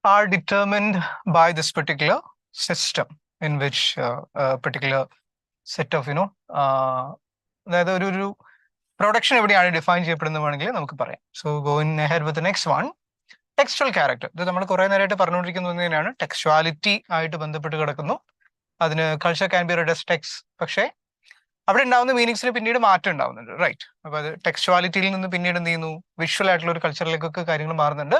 are determined by this particular system in which a particular set of, അതായത് ഒരു production എവിടെയാണ് define ചെയ്യപ്പെടുന്നത് വേണമെങ്കിൽ നമുക്ക് പറയാം. സോ ഗോയിങ് അഹെഡ് വിത്ത് നെക്സ്റ്റ് വൺ, ടെക്സ്ച്വൽ ക്യാരക്ടർ. ഇത് നമ്മൾ കുറെ നേരമായിട്ട് പറഞ്ഞുകൊണ്ടിരിക്കുന്നത് തന്നെയാണ്, ടെക്സ്ച്വാലിറ്റി ആയിട്ട് ബന്ധപ്പെട്ട് കിടക്കുന്നു. അതിന് culture can be red as text, പക്ഷേ അവിടെ ഉണ്ടാവുന്ന മീനിങ്സിന് പിന്നീട് മാറ്റം ഉണ്ടാവുന്നുണ്ട്, റൈറ്റ്? അപ്പൊ അത് ടെക്സ്ച്വാലിറ്റിയിൽ നിന്ന് പിന്നീട് എന്ത് ചെയ്യുന്നു, വിഷ്വൽ ആയിട്ടുള്ള ഒരു കൾച്ചറിലേക്കൊക്കെ കാര്യങ്ങൾ മാറുന്നുണ്ട്.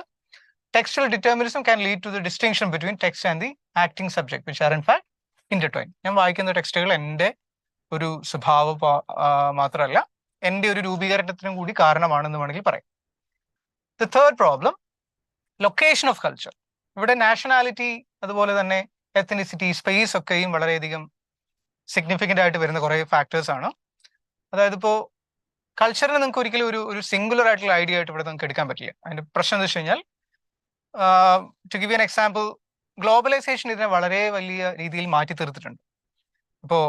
Textual determinism can lead to the distinction between text and the acting subject, which are in fact intertwined. ഞാൻ വായിക്കുന്ന ടെക്സ്റ്റുകൾ എൻ്റെ ഒരു സ്വഭാവം മാത്രമല്ല, എൻ്റെ ഒരു രൂപീകരണത്തിനും കൂടി കാരണമാണെന്ന് വേണമെങ്കിൽ പറയാം. The third problem, location of culture. ഇവിടെ നാഷണാലിറ്റി അതുപോലെ തന്നെ എത്നിസിറ്റി, സ്പേസ് ഒക്കെയും വളരെയധികം സിഗ്നിഫിക്കൻ്റ് ആയിട്ട് വരുന്ന കുറേ ഫാക്ടേഴ്സ് ആണ്. അതായത് ഇപ്പോൾ കൾച്ചറിന് നിങ്ങൾക്ക് ഒരിക്കലും ഒരു സിംഗുലർ ആയിട്ടുള്ള ഐഡിയ ആയിട്ട് ഇവിടെ നമുക്ക് എടുക്കാൻ പറ്റില്ല. അതിൻ്റെ പ്രശ്നം എന്ന് വെച്ച് കഴിഞ്ഞാൽ, to give an example, globalisation ഇതിനെ വളരെ വലിയ രീതിയിൽ മാറ്റി തീർത്തിട്ടുണ്ട്. ഇപ്പോൾ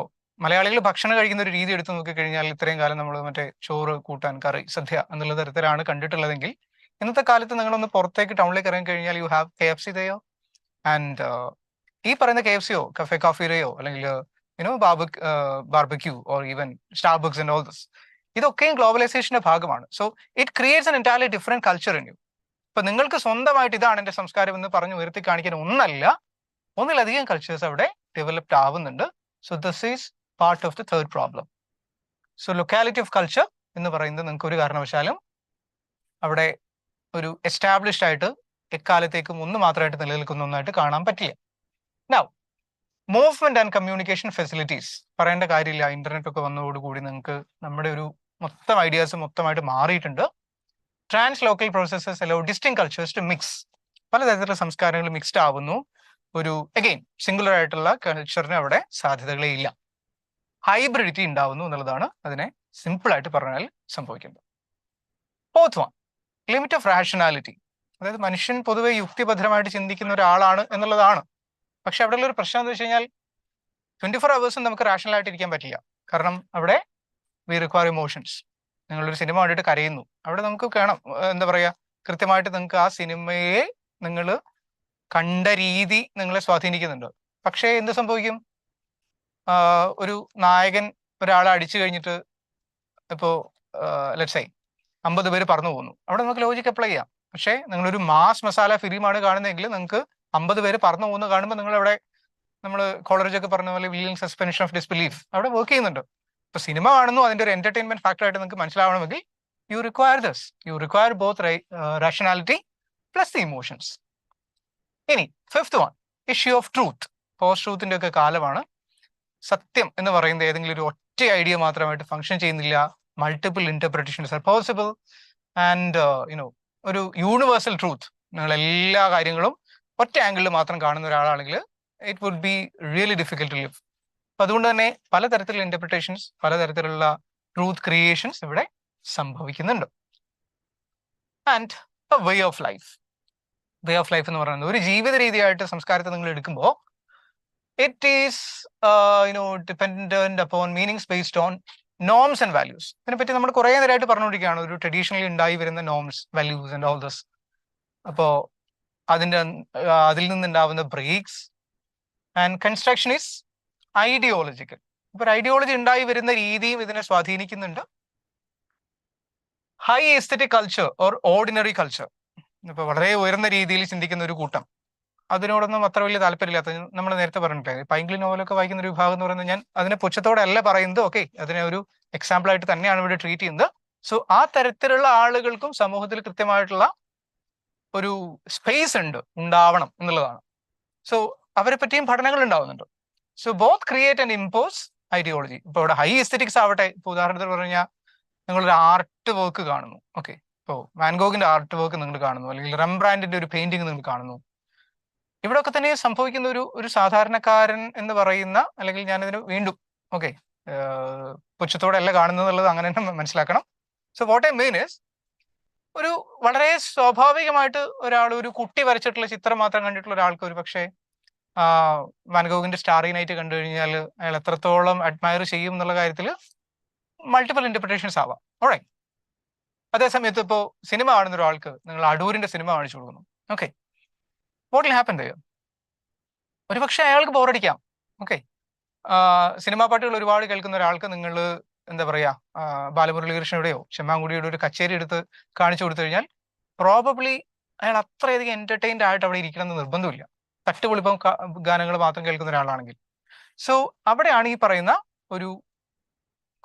മലയാളികൾ ഭക്ഷണം കഴിക്കുന്ന ഒരു രീതി എടുത്തു നോക്കിക്കഴിഞ്ഞാൽ, ഇത്രയും കാലം നമ്മൾ മറ്റേ ചോറ്, കൂട്ടാൻ, കറി, സദ്യ എന്നുള്ള തരത്തിലാണ് കണ്ടിട്ടുള്ളതെങ്കിൽ, ഇന്നത്തെ കാലത്ത് നിങ്ങളൊന്ന് പുറത്തേക്ക് ടൗണിലേക്ക് ഇറങ്ങി കഴിഞ്ഞാൽ യു ഹാവ് KFC തയോ, ആൻഡ് ഈ പറയുന്ന KFCയോ കഫേ കോഫിയോ അല്ലെങ്കിൽ barbecue or even Starbucks and all this, ഇതൊക്കെയും ഗ്ലോബലൈസേഷന്റെ ഭാഗമാണ്. So it creates an entirely different culture in you. ഇപ്പൊ നിങ്ങൾക്ക് സ്വന്തമായിട്ട് ഇതാണ് എൻ്റെ സംസ്കാരം എന്ന് പറഞ്ഞ് ഉയർത്തി കാണിക്കാൻ ഒന്നിലധികം കൾച്ചേഴ്സ് അവിടെ ഡെവലപ്ഡ് ആവുന്നുണ്ട്. So this is part of the third problem. So locality of culture എന്ന് പറയുന്നത് നിങ്ങൾക്ക് ഒരു കാരണവശാലും അവിടെ ഒരു എസ്റ്റാബ്ലിഷ്ഡ് ആയിട്ട് എക്കാലത്തേക്കും ഒന്ന് മാത്രമായിട്ട് നിലനിൽക്കുന്ന ഒന്നായിട്ട് കാണാൻ പറ്റില്ല. Now movement and communication facilities പറയേണ്ട കാര്യമില്ല. ഇന്റർനെറ്റ് ഒക്കെ വന്നതോടുകൂടി നിങ്ങൾക്ക് നമ്മുടെ ഒരു മൊത്തം ഐഡിയാസ് മൊത്തമായിട്ട് മാറിയിട്ടുണ്ട്. Translocal processes allow distinct cultures to mix. പലതരത്തിലുള്ള സംസ്കാരങ്ങൾ മിക്സ്ഡ് ആവുന്നു. ഒരു അഗെയിൻ സിംഗുലർ ആയിട്ടുള്ള കൾച്ചറിന് അവിടെ സാധ്യതകളേ ഇല്ല. ഹൈബ്രിഡിറ്റി ഉണ്ടാവുന്നു എന്നുള്ളതാണ് അതിനെ സിമ്പിൾ ആയിട്ട് പറഞ്ഞാൽ സംഭവിക്കുന്നത്. Fourth one, limit of rationality. അതായത് മനുഷ്യൻ പൊതുവെ യുക്തിഭദ്രമായിട്ട് ചിന്തിക്കുന്ന ഒരാളാണ് എന്നുള്ളതാണ്. പക്ഷെ അവിടെയുള്ള ഒരു പ്രശ്നം എന്ന് വെച്ച് കഴിഞ്ഞാൽ 24 hours നമുക്ക് റാഷണൽ ആയിട്ട് ഇരിക്കാൻ പറ്റില്ല. കാരണം അവിടെ വി റിക്വയർ ഇമോഷൻസ്. നിങ്ങളൊരു സിനിമ കണ്ടിട്ട് കരയുന്നു, അവിടെ നമുക്ക് കാണാം, എന്താ പറയുക, കൃത്യമായിട്ട് നിങ്ങൾക്ക് ആ സിനിമയെ നിങ്ങൾ കണ്ട രീതി നിങ്ങളെ സ്വാധീനിക്കുന്നുണ്ട്. പക്ഷേ എന്ത് സംഭവിക്കും, ഒരു നായകൻ ഒരാളെ അടിച്ചു കഴിഞ്ഞിട്ട് ഇപ്പോൾ ലെറ്റ്സ് സേ 50 പേര് പറന്നു പോകുന്നു, അവിടെ നമുക്ക് ലോജിക്ക് അപ്ലൈ ചെയ്യാം. പക്ഷേ നിങ്ങളൊരു മാസ് മസാല ഫിലിമാണ് കാണുന്നതെങ്കിൽ നിങ്ങൾക്ക് 50 പേര് പറന്നു പോകുന്ന കാണുമ്പോൾ നിങ്ങളവിടെ, നമ്മൾ കോളേജൊക്കെ പറഞ്ഞ പോലെ വില്ലിംഗ് സസ്പെൻഷൻ ഓഫ് ഡിസ്ബിലീഫ് അവിടെ വർക്ക് ചെയ്യുന്നുണ്ട്. ഇപ്പൊ സിനിമ കാണുന്നു, അതിന്റെ ഒരു എന്റർടൈൻമെന്റ് ഫാക്ടർ ആയിട്ട് നിങ്ങൾക്ക് മനസ്സിലാവണമെങ്കിൽ you require both rationality plus the emotions. ഇനി fifth one, issue of truth. Post ട്രൂത്തിന്റെ ഒക്കെ കാലമാണ്. സത്യം എന്ന് പറയുന്നത് ഏതെങ്കിലും ഒരു ഒറ്റ ഐഡിയ മാത്രമായിട്ട് ഫങ്ഷൻ ചെയ്യുന്നില്ല. Multiple interpretations are possible and ഒരു യൂണിവേഴ്സൽ ട്രൂത്ത്, നിങ്ങൾ എല്ലാ കാര്യങ്ങളും ഒറ്റ ആംഗിളിൽ മാത്രം കാണുന്ന ഒരാളാണെങ്കിൽ it would be really difficult to live. അപ്പൊ അതുകൊണ്ട് തന്നെ പലതരത്തിലുള്ള ഇന്റർപ്രിട്ടേഷൻസ്, പലതരത്തിലുള്ള ട്രൂത്ത് ക്രിയേഷൻസ് ഇവിടെ സംഭവിക്കുന്നുണ്ട്. ആൻഡ് വേ ഓഫ് ലൈഫ് എന്ന് പറയുന്നത് ഒരു ജീവിത രീതിയായിട്ട് സംസ്കാരത്തെ നിങ്ങൾ എടുക്കുമ്പോൾ it is dependent upon meanings based on norms and values. ഇതിനെപ്പറ്റി നമ്മൾ കുറേ നേരമായിട്ട് പറഞ്ഞുകൊണ്ടിരിക്കുകയാണ്, ഒരു ട്രഡീഷണലി ഉണ്ടായി വരുന്ന norms, values and all this. അപ്പോൾ അതിൽ നിന്നുണ്ടാവുന്ന breaks and construction is ideological. ഇപ്പൊ ഒരു ഐഡിയോളജി ഉണ്ടായി വരുന്ന രീതിയും ഇതിനെ സ്വാധീനിക്കുന്നുണ്ട്. High aesthetic culture or ordinary culture, ഇപ്പൊ വളരെ ഉയർന്ന രീതിയിൽ ചിന്തിക്കുന്ന ഒരു കൂട്ടം, അതിനോടൊന്നും അത്ര വലിയ താല്പര്യമില്ലാത്ത, നമ്മൾ നേരത്തെ പറഞ്ഞിട്ടില്ലേ പൈങ്കിളി നോവലൊക്കെ വായിക്കുന്ന ഒരു വിഭാഗം എന്ന് പറയുന്നത്, ഞാൻ അതിനെ പുച്ഛത്തോടെ അല്ല പറയുന്നത്, ഓക്കെ, അതിനെ ഒരു എക്സാമ്പിൾ ആയിട്ട് തന്നെയാണ് ഇവിടെ ട്രീറ്റ് ചെയ്യുന്നത്. സോ ആ തരത്തിലുള്ള ആളുകൾക്കും സമൂഹത്തിൽ കൃത്യമായിട്ടുള്ള ഒരു സ്പേസ് ഉണ്ടാവണം എന്നുള്ളതാണ്. സോ അവരെ പറ്റിയും പഠനങ്ങൾ ഉണ്ടാവുന്നുണ്ട്. So both create and impose ideology. ഇപ്പൊ ഇവിടെ ഹൈ എസ്തെറ്റിക്സ് ആവട്ടെ, ഇപ്പൊ ഉദാഹരണത്തിന് പറഞ്ഞു കഴിഞ്ഞാൽ നിങ്ങളൊരു ആർട്ട് വർക്ക് കാണുന്നു, ഓക്കെ, ഇപ്പോൾ വാൻഗോഗിന്റെ ആർട്ട് വർക്ക് നിങ്ങൾ കാണുന്നു, അല്ലെങ്കിൽ റംബ്രാൻഡിന്റെ ഒരു പെയിന്റിങ് നിങ്ങൾ കാണുന്നു. ഇവിടെയൊക്കെ തന്നെ സംഭവിക്കുന്ന ഒരു സാധാരണക്കാരൻ എന്ന് പറയുന്ന, അല്ലെങ്കിൽ ഞാനിതിന് വീണ്ടും ഓക്കെ പുച്ഛത്തോടെ അല്ല കാണുന്നത് എന്നുള്ളത് അങ്ങനെ തന്നെ മനസ്സിലാക്കണം. So what I mean is, ഒരു വളരെ സ്വാഭാവികമായിട്ട് ഒരാൾ ഒരു കുട്ടി വരച്ചിട്ടുള്ള ചിത്രം മാത്രം കണ്ടിട്ടുള്ള ഒരാൾക്ക് ഒരു പക്ഷേ വാൻഗോഗിന്റെ സ്റ്റാറി നൈറ്റ് കണ്ടു കഴിഞ്ഞാൽ അയാൾ എത്രത്തോളം അഡ്മയർ ചെയ്യും എന്നുള്ള കാര്യത്തിൽ മൾട്ടിപ്പിൾ ഇന്റർപ്രിട്ടേഷൻസ് ആവാം. ഓൾറൈറ്റ്. അതേസമയത്ത് ഇപ്പോൾ സിനിമ കാണുന്ന ഒരാൾക്ക് നിങ്ങൾ അടൂരിന്റെ സിനിമ കാണിച്ചു കൊടുക്കുന്നു, okay, what will happen there? ഒരുപക്ഷെ അയാൾക്ക് ബോറടിക്കാം. ഓക്കെ, സിനിമാ പാട്ടുകൾ ഒരുപാട് കേൾക്കുന്ന ഒരാൾക്ക് നിങ്ങൾ എന്താ പറയാ ബാലമുരളീകൃഷ്ണയുടെയോ ചെമ്മാങ്കുടിയുടെ ഒരു കച്ചേരി എടുത്ത് കാണിച്ചു കൊടുത്തു കഴിഞ്ഞാൽ പ്രോബബ്ലി അയാൾ അത്രയധികം എന്റർടൈൻഡ് ആയിട്ട് അവിടെ ഇരിക്കണം എന്ന് നിർബന്ധമില്ല, തട്ടുപൊളിപ്പം ഗാനങ്ങൾ മാത്രം കേൾക്കുന്ന ഒരാളാണെങ്കിൽ. സോ അവിടെയാണ് ഈ പറയുന്ന ഒരു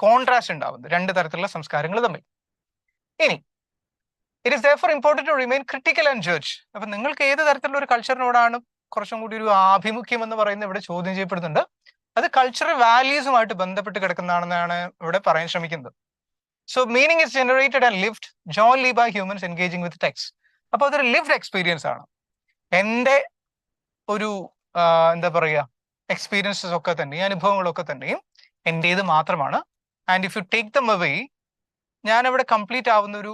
കോൺട്രാസ്റ്റ് ഉണ്ടാവുന്നത് രണ്ട് തരത്തിലുള്ള സംസ്കാരങ്ങൾ തമ്മിൽ. ഇനി it is therefore important to remain critical and judge. അപ്പൊ നിങ്ങൾക്ക് ഏത് തരത്തിലുള്ള ഒരു കൾച്ചറിനോടാണ് കുറച്ചും കൂടി ഒരു ആഭിമുഖ്യം എന്ന് പറയുന്നത് ഇവിടെ ചോദ്യം ചെയ്യപ്പെടുന്നുണ്ട്. അത് കൾച്ചറൽ വാല്യൂസുമായിട്ട് ബന്ധപ്പെട്ട് കിടക്കുന്നതാണെന്നാണ് ഇവിടെ പറയാൻ ശ്രമിക്കുന്നത്. So meaning is generated and lived jointly by humans engaging with text. അപ്പൊ അതൊരു ലിവ്ഡ് എക്സ്പീരിയൻസ് ആണ്. എൻ്റെ ഒരു എന്താ പറയുക എക്സ്പീരിയൻസസ് ഒക്കെ തന്നെയും അനുഭവങ്ങളൊക്കെ തന്നെയും എൻ്റേത് മാത്രമാണ്. And if you take them away, ഞാനവിടെ കംപ്ലീറ്റ് ആവുന്ന ഒരു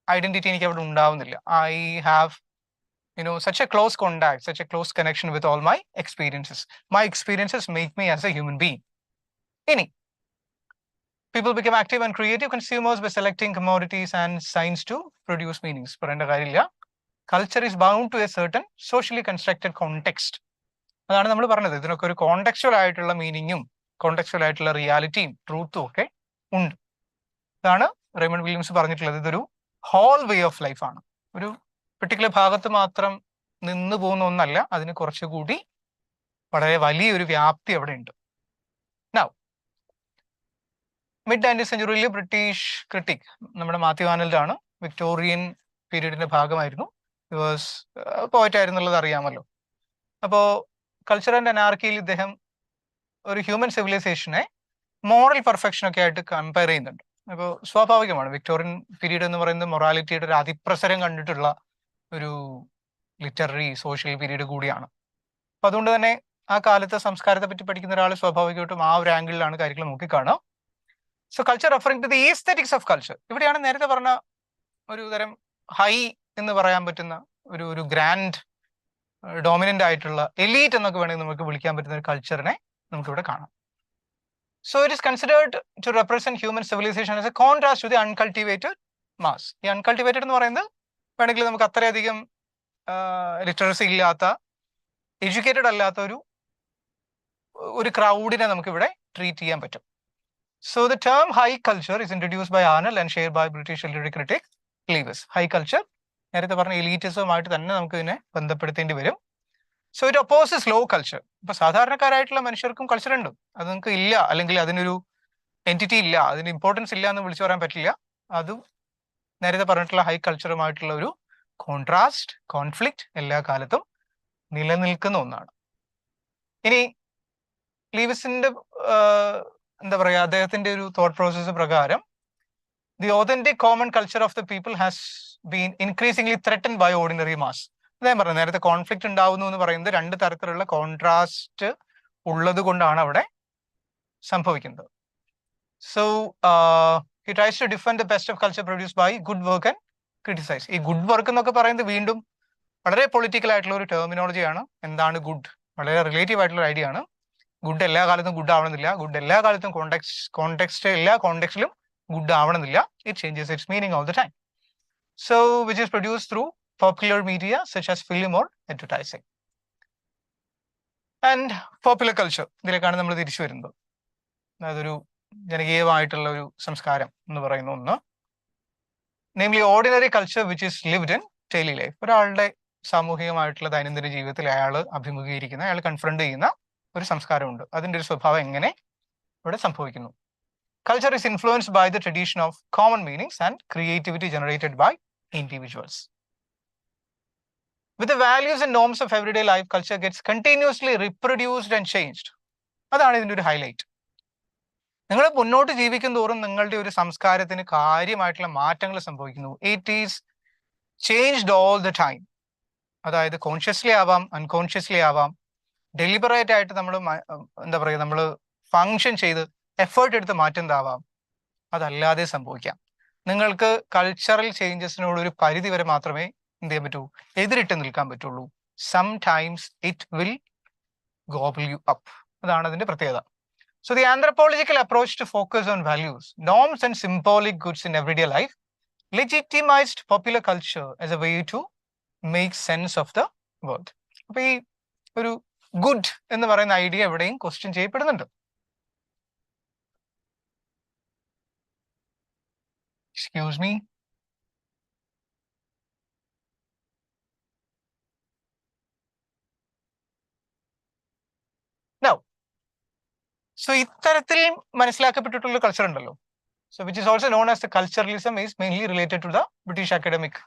ഐഡന്റിറ്റി എനിക്ക് അവിടെ ഉണ്ടാവുന്നില്ല. I have such a close contact, such a close connection with all my experiences. My experiences make me as a human being. Any people become active and creative consumers by selecting commodities and signs to produce meanings. പറയേണ്ട കാര്യമില്ല. Culture is bound to a certain socially constructed context. അതാണ് നമ്മൾ പറഞ്ഞത്. ഇതിനൊക്കെ ഒരു കോണ്ടെക്സ്ച്വൽ ആയിട്ടുള്ള മീനിങ്ങും കോണ്ടെക്സ്ച്വൽ ആയിട്ടുള്ള റിയാലിറ്റിയും ട്രൂത്തും ഒക്കെ ഉണ്ട്. ഇതാണ് റെയ്മണ്ട് വില്യംസ് പറഞ്ഞിട്ടുള്ളത്. ഇതൊരു ഹോൾ വേ ഓഫ് ലൈഫ് ആണ്. ഒരു പെർട്ടിക്കുലർ ഭാഗത്ത് മാത്രം നിന്ന് പോകുന്ന ഒന്നല്ല, അതിന് കുറച്ചുകൂടി വളരെ വലിയൊരു വ്യാപ്തി അവിടെ ഉണ്ട്. നൗ മിഡ് 19th സെഞ്ചുറിയിൽ ബ്രിട്ടീഷ് ക്രിട്ടിക് നമ്മുടെ മാത്യു ആർനൽഡ് ആണ്. വിക്ടോറിയൻ പീരീഡിന്റെ ഭാഗമായിരുന്നു. വാസ് പോയറ്റ് ആയിരുന്നുള്ളത് അറിയാമല്ലോ. അപ്പോൾ കൾച്ചർ ആൻഡ് അനാർക്കിയിൽ ഇദ്ദേഹം ഒരു ഹ്യൂമൻ സിവിലൈസേഷനെ മോറൽ പെർഫെക്ഷൻ ഒക്കെ ആയിട്ട് കമ്പയർ ചെയ്യുന്നുണ്ട്. അപ്പോൾ സ്വാഭാവികമാണ്, വിക്ടോറിയൻ പീരീഡ് എന്ന് പറയുന്നത് മൊറാലിറ്റിയുടെ ഒരു അതിപ്രസരം കണ്ടിട്ടുള്ള ഒരു ലിറ്റററി സോഷ്യൽ പീരീഡ് കൂടിയാണ്. അപ്പൊ അതുകൊണ്ട് തന്നെ ആ കാലത്തെ സംസ്കാരത്തെ പറ്റി പഠിക്കുന്ന ഒരാൾ സ്വാഭാവികമായിട്ടും ആ ഒരു ആംഗിളിലാണ് കാര്യങ്ങൾ നോക്കിക്കാണുക. So culture referring to the aesthetics of culture. ഇവിടെയാണ് നേരത്തെ പറഞ്ഞ ഒരു തരം ഹൈ എന്ന് പറയാൻ പറ്റുന്ന ഒരു ഗ്രാൻഡ് ഡോമിനന്റ് ആയിട്ടുള്ള എലീറ്റ് എന്നൊക്കെ വേണമെങ്കിൽ നമുക്ക് വിളിക്കാൻ പറ്റുന്ന ഒരു കൾച്ചറിനെ നമുക്കിവിടെ കാണാം. So it is considered to represent human civilization as a contrast to the uncultivated mass. ഈ അൺകൾട്ടിവേറ്റഡ് എന്ന് പറയുന്നത് വേണമെങ്കിൽ നമുക്ക് അത്രയധികം ലിറ്ററസി ഇല്ലാത്ത, എഡ്യൂക്കേറ്റഡ് അല്ലാത്ത ഒരു ക്രൗഡിനെ നമുക്ക് ഇവിടെ ട്രീറ്റ് ചെയ്യാൻ പറ്റും. So the term high culture is introduced by Arnold and shared by British literary critic Leavis. High culture നേരത്തെ പറഞ്ഞ എലീറ്റിസവുമായിട്ട് തന്നെ നമുക്ക് ഇതിനെ ബന്ധപ്പെടുത്തേണ്ടി വരും. So it opposes low culture. ഇപ്പൊ സാധാരണക്കാരായിട്ടുള്ള മനുഷ്യർക്കും കൾച്ചർ ഉണ്ട്, അത് നിങ്ങൾക്ക് ഇല്ല, അല്ലെങ്കിൽ അതിനൊരു എൻറ്റിറ്റി ഇല്ല, അതിന് ഇമ്പോർട്ടൻസ് ഇല്ല എന്ന് വിളിച്ചു പറയാൻ പറ്റില്ല. അതും നേരത്തെ പറഞ്ഞിട്ടുള്ള ഹൈ കൾച്ചറുമായിട്ടുള്ള ഒരു കോൺട്രാസ്റ്റ്, കോൺഫ്ലിക്റ്റ് എല്ലാ കാലത്തും നിലനിൽക്കുന്ന ഒന്നാണ്. ഇനി ലീവിസിന്റെ എന്താ പറയുക അദ്ദേഹത്തിന്റെ ഒരു തോട്ട് പ്രോസസ് പ്രകാരം the authentic common culture of the people has been increasingly threatened by ordinary mass. അദ്ദേഹം പറഞ്ഞു നേരത്തെ കോൺഫ്ലിക്റ്റ് ഉണ്ടാവുന്നു എന്ന് പറയുന്നത് രണ്ട് തരത്തിലുള്ള കോൺട്രാസ്റ്റ് ഉള്ളത് കൊണ്ടാണ് അവിടെ സംഭവിക്കുന്നത്. So he tries to defend the best of culture produced by good work and criticise. ഈ ഗുഡ് വർക്ക് എന്നൊക്കെ പറയുന്നത് വീണ്ടും വളരെ പൊളിറ്റിക്കൽ ആയിട്ടുള്ള ഒരു ടെർമിനോളജിയാണ്. എന്താണ് ഗുഡ്? വളരെ റിലേറ്റീവ് ആയിട്ടുള്ള ഐഡിയ ആണ്. ഗുഡ് എല്ലാ കാലത്തും ഗുഡ് ആവണമെന്നില്ല, ഗുഡ് എല്ലാ കാലത്തും കോണ്ടെക്സ്റ്റ് എല്ലാ കോണ്ടെക്സ്റ്റിലും ഗുഡ് ആവണമെന്നില്ല. It changes it's meaning all the time. So which is produced through popular media such as film or advertising. And popular culture, ഇതിലേക്കാണ് നമ്മൾ തിരിച്ചു വരുന്നത്. അതൊരു ജനകീയമായിട്ടുള്ള ഒരു സംസ്കാരം എന്ന് പറയുന്ന ഒന്ന്. Namely ordinary culture which is lived in daily life. ഒരാളുടെ സാമൂഹികമായിട്ടുള്ള ദൈനംദിന ജീവിതത്തിൽ അയാൾ അഭിമുഖീകരിക്കുന്ന, അയാൾ കൺഫ്രണ്ട് ചെയ്യുന്ന ഒരു സംസ്കാരമുണ്ട്. അതിൻ്റെ ഒരു സ്വഭാവം എങ്ങനെ ഇവിടെ സംഭവിക്കുന്നു. Culture is influenced by the tradition of common meanings and creativity generated by individuals. With the values and norms of everyday life, culture gets continuously reproduced and changed. അതാണ് ഇതിൻ്റെ ഒരു ഹൈലൈറ്റ്. നിങ്ങൾ മുന്നോട്ട് ജീവിക്കും തോറും നിങ്ങളുടെ ഒരു സംസ്കാരത്തിന് കാര്യമായിട്ടുള്ള മാറ്റങ്ങൾ സംഭവിക്കുന്നു. It is changed all the time. അതായത് കോൺഷ്യസ്ലി ആവാം, അൺകോൺഷ്യസ്ലി ആവാം, ഡെലിബറേറ്റ് ആയിട്ട് നമ്മൾ എന്താ പറയുക, നമ്മൾ ഫങ്ഷൻ ചെയ്ത് എഫേർട്ട് എടുത്ത് മാറ്റുന്നതാവാം, അതല്ലാതെ സംഭവിക്കാം. നിങ്ങൾക്ക് കൾച്ചറൽ ചേഞ്ചസിനോട് ഒരു പരിധി വരെ മാത്രമേ എന്ത് ചെയ്യാൻ പറ്റൂ, എതിരിട്ട് നിൽക്കാൻ പറ്റുള്ളൂ. Sometimes it will gobble you up. അതാണ് അതിന്റെ പ്രത്യേകത. So the anthropological approach to focus on values, norms and symbolic goods in everyday life legitimized popular culture as a way to make sense of the world. അപ്പൊ ഈ ഒരു good എന്ന് പറയുന്ന idea എവിടെയും question ചെയ്യപ്പെടുന്നുണ്ട്. Excuse me. നൗ സോ ഇത്തരത്തിൽ മനസ്സിലാക്കപ്പെട്ടിട്ടുള്ള culture ഉണ്ടല്ലോ, so which is also known as the culturalism is mainly related to the British academic.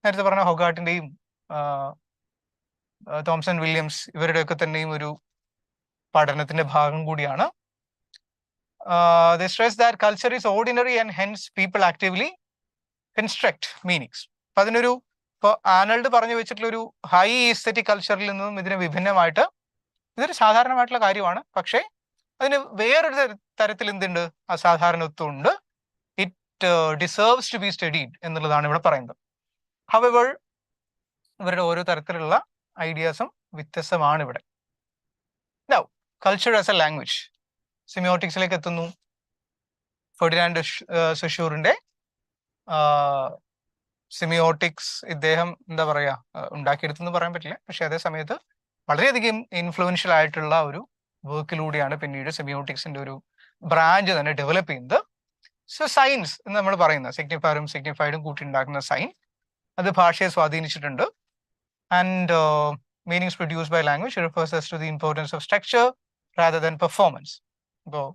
നേരത്തെ പറഞ്ഞ ഹൊഗാർട്ടിന്റെയും തോംസൺ വില്യംസ് ഇവരുടെയൊക്കെ തന്നെയും ഒരു പഠനത്തിന്റെ ഭാഗം കൂടിയാണ്. They stress that culture is ordinary and hence people actively construct meanings. അപ്പൊ അതിനൊരു, ഇപ്പോൾ ആനൾഡ് പറഞ്ഞു വെച്ചിട്ടുള്ള ഒരു ഹൈ ഈസ്തെറ്റിക് കൾച്ചറിൽ നിന്നും ഇതിന് വിഭിന്നമായിട്ട് ഇതൊരു സാധാരണമായിട്ടുള്ള കാര്യമാണ്. പക്ഷേ അതിന് വേറൊരു തരത്തിൽ എന്തുണ്ട്, അസാധാരണത്വം ഉണ്ട്. It deserves to be studied എന്നുള്ളതാണ് ഇവിടെ പറയുന്നത്. ഹവെവർ ഇവരുടെ ഓരോ തരത്തിലുള്ള ഐഡിയാസും വ്യത്യസ്തമാണ് ഇവിടെ. Now culture as a language, സെമിയോട്ടിക്സിലേക്ക് എത്തുന്നു. ഫെർഡിനാൻഡ് സൊഷൂറിന്റെ സെമിയോട്ടിക്സ് ഇദ്ദേഹം എന്താ പറയാ ഉണ്ടാക്കിയെടുത്തെന്ന് പറയാൻ പറ്റില്ല, പക്ഷെ അതേ സമയത്ത് വളരെയധികം ഇൻഫ്ലുവൻഷ്യൽ ആയിട്ടുള്ള ഒരു വർക്കിലൂടെയാണ് പിന്നീട് സെമിയോട്ടിക്സിന്റെ ഒരു ബ്രാഞ്ച് തന്നെ ഡെവലപ്പ് ചെയ്യുന്നത്. സോ സയൻസ് എന്ന് നമ്മൾ പറയുന്ന സിഗ്നിഫയറും സിഗ്നിഫൈഡും കൂട്ടി ഉണ്ടാക്കുന്ന സൈൻ, അത് ഭാഷയെ സ്വാധീനിച്ചിട്ടുണ്ട്. And meanings produced by language refers to the importance of structure rather than performance. ഇപ്പോൾ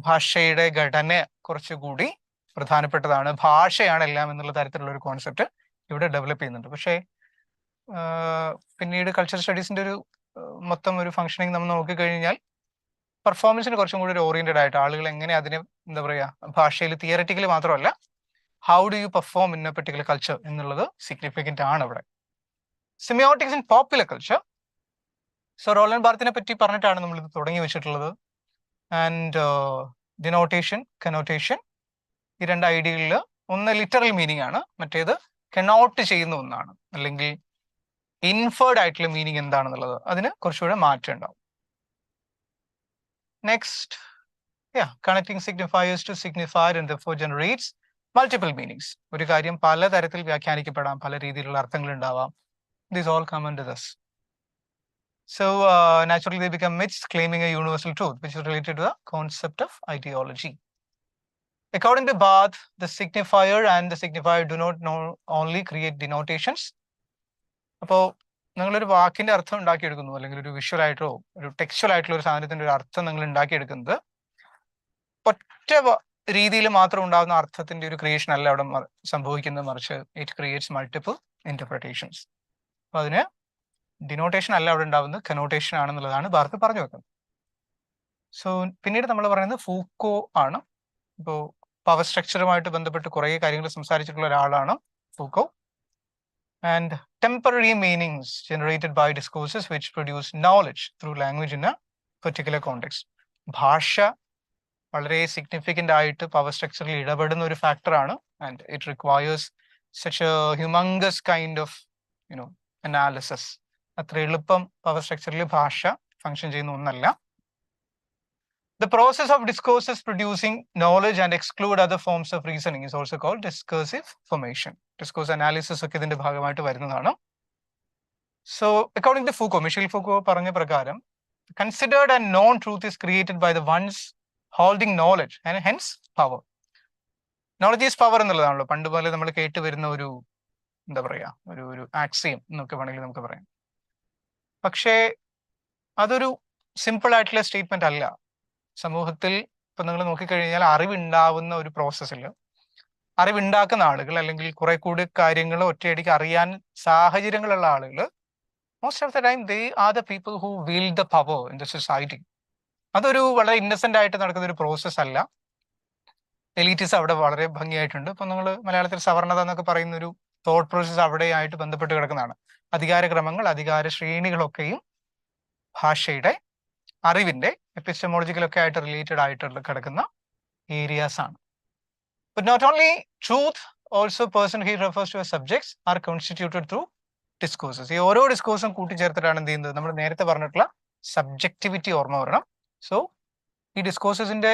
ഭാഷയുടെ ഘടന കുറച്ചുകൂടി പ്രധാനപ്പെട്ടതാണ്, ഭാഷയാണ് എല്ലാം എന്നുള്ള തരത്തിലുള്ള ഒരു കോൺസെപ്റ്റ് ഇവിടെ ഡെവലപ്പ് ചെയ്യുന്നുണ്ട്. പക്ഷേ പിന്നീട് കൾച്ചർ സ്റ്റഡീസിന്റെ ഒരു മൊത്തം ഒരു ഫംഗ്ഷനിങ് നമ്മൾ നോക്കിക്കഴിഞ്ഞാൽ പെർഫോമൻസിന് കുറച്ചും കൂടി ഒരു ഓറിയന്റഡ് ആയിട്ട് ആളുകൾ എങ്ങനെ അതിനെ എന്താ പറയുക ഭാഷയിൽ തിയററ്റിക്കലി മാത്രമല്ല how do you perform in a particular culture എന്നുള്ളത് സിഗ്നിഫിക്കന്റ് ആണ് ഇവിടെ. Semiotics in popular culture. So Roland ബാർത്തിനെ പറ്റി പറഞ്ഞിട്ടാണ് നമ്മൾ ഇത് തുടങ്ങി വെച്ചിട്ടുള്ളത്. ആൻഡ് ഡിനോട്ടേഷൻ, കനോട്ടേഷൻ, ഈ രണ്ട് ഐഡിയകളിൽ ഒന്ന് ലിറ്ററൽ മീനിങ് ആണ്, മറ്റേത് കനോട്ട് ചെയ്യുന്ന ഒന്നാണ്, അല്ലെങ്കിൽ ഇൻഫേർഡ് ആയിട്ടുള്ള മീനിങ് എന്താണെന്നുള്ളത് അതിന് കുറച്ചുകൂടെ മാറ്റം ഉണ്ടാവും. Next, connecting signifiers to signifier and therefore generates multiple meanings. ഒരു കാര്യം പലതരത്തിൽ വ്യാഖ്യാനിക്കപ്പെടാം, പല രീതിയിലുള്ള അർത്ഥങ്ങൾ ഉണ്ടാവാം. These all come under this. So naturally they become myths claiming a universal truth which is related to the concept of ideology. According to Barth, the signifier and the signifier do not only create denotations. അപ്പോൾ നിങ്ങളൊരു വാക്കിന്റെ അർത്ഥം ഉണ്ടാക്കിയെടുക്കുന്നു, അല്ലെങ്കിൽ ഒരു visual ആയിട്ടോ ഒരു textual ആയിട്ടുള്ള ഒരു സാധനത്തിന്റെ ഒരു അർത്ഥം നിങ്ങൾ ഉണ്ടാക്കിയെടുക്കുന്നത് ഒറ്റ രീതിയിൽ മാത്രം ഉണ്ടാകുന്ന അർത്ഥത്തിന്റെ ഒരു ക്രിയേഷൻ അല്ല അവിടെ സംഭവിക്കുന്നത്, മറിച്ച് ഇറ്റ് ക്രിയേറ്റ്സ് മൾട്ടിപ്പിൾ ഇന്റർപ്രിട്ടേഷൻസ്. അപ്പൊ അതിന് ഡിനോട്ടേഷൻ അല്ല അവിടെ ഉണ്ടാവുന്നത്, കനോട്ടേഷൻ ആണെന്നുള്ളതാണ് ബാർത്ത് പറഞ്ഞു വെക്കുന്നത്. സോ പിന്നീട് നമ്മൾ പറയുന്നത് ഫൂക്കോ ആണ്. ഇപ്പോൾ പവർ സ്ട്രക്ചറുമായിട്ട് ബന്ധപ്പെട്ട് കുറേ കാര്യങ്ങൾ സംസാരിച്ചിട്ടുള്ള ഒരാളാണ് Foucault. And temporary meanings generated by discourses which produce knowledge through language in a particular context. ഭാഷ വളരെ സിഗ്നിഫിക്കൻ്റ് ആയിട്ട് പവർ സ്ട്രക്ചറിൽ ഇടപെടുന്ന ഒരു ഫാക്ടറാണ്. And it requires such a humongous kind of analysis. അത്ര എളുപ്പം പവർ സ്ട്രക്ചറിൽ ഭാഷ ഫങ്ഷൻ ചെയ്യുന്ന ഒന്നല്ല. The process of discourses producing knowledge and exclude other forms of reasoning is also called discursive formation. Discourse analysis ഒക്കെ ഇതിന്റെ ഭാഗമായിട്ട് വരുന്നതാണ്. So according to Foucault, Michel Foucault പറഞ്ഞ പ്രകാരം considered and known truth is created by the ones holding knowledge and hence power. Knowledge is power എന്നുള്ളതാണല്ലോ പണ്ട് പോലെ നമ്മൾ കേട്ട് വരുന്ന ഒരു എന്താ പറയാ ഒരു ആക്സിയം എന്നൊക്കെ വേണമെങ്കിൽ നമുക്ക് പറയാം. പക്ഷേ അതൊരു സിമ്പിൾ ആയിട്ടുള്ള സ്റ്റേറ്റ്മെന്റ് അല്ല. സമൂഹത്തിൽ ഇപ്പൊ നിങ്ങൾ നോക്കിക്കഴിഞ്ഞാൽ അറിവുണ്ടാവുന്ന ഒരു പ്രോസസ്സിൽ അറിവുണ്ടാക്കുന്ന ആളുകൾ, അല്ലെങ്കിൽ കുറെ കൂടി കാര്യങ്ങൾ ഒറ്റയടിക്ക് അറിയാൻ സാഹചര്യങ്ങളുള്ള ആളുകൾ, most of the time they are the people who wield the power in the society. അതൊരു വളരെ ഇന്നസെന്റ് ആയിട്ട് നടക്കുന്ന ഒരു പ്രോസസ് അല്ല. എലീറ്റിസ് അവിടെ വളരെ ഭംഗിയായിട്ടുണ്ട്. ഇപ്പൊ നിങ്ങൾ മലയാളത്തിൽ സവർണത എന്നൊക്കെ പറയുന്ന ഒരു തോട്ട് പ്രോസസ് അവിടെയായിട്ട് ബന്ധപ്പെട്ട് കിടക്കുന്നതാണ്. അധികാരക്രമങ്ങൾ, അധികാര ശ്രേണികളൊക്കെയും ഭാഷയുടെ അറിവിന്റെ എപ്പിസ്റ്റമോളജിക്കലൊക്കെ ആയിട്ട് റിലേറ്റഡ് ആയിട്ട് കിടക്കുന്ന ഏരിയാസ് ആണ്. But not only truth, also person he refers to subjects are constituted through discourses. ഈ ഓരോ ഡിസ്കോഴ്സും കൂട്ടിച്ചേർത്തിട്ടാണ് എന്ത് ചെയ്യുന്നത്, നമ്മൾ നേരത്തെ പറഞ്ഞിട്ടുള്ള സബ്ജക്ടിവിറ്റി ഓർമ്മ വരണം. സോ ഈ ഡിസ്കോഴ്സസിന്റെ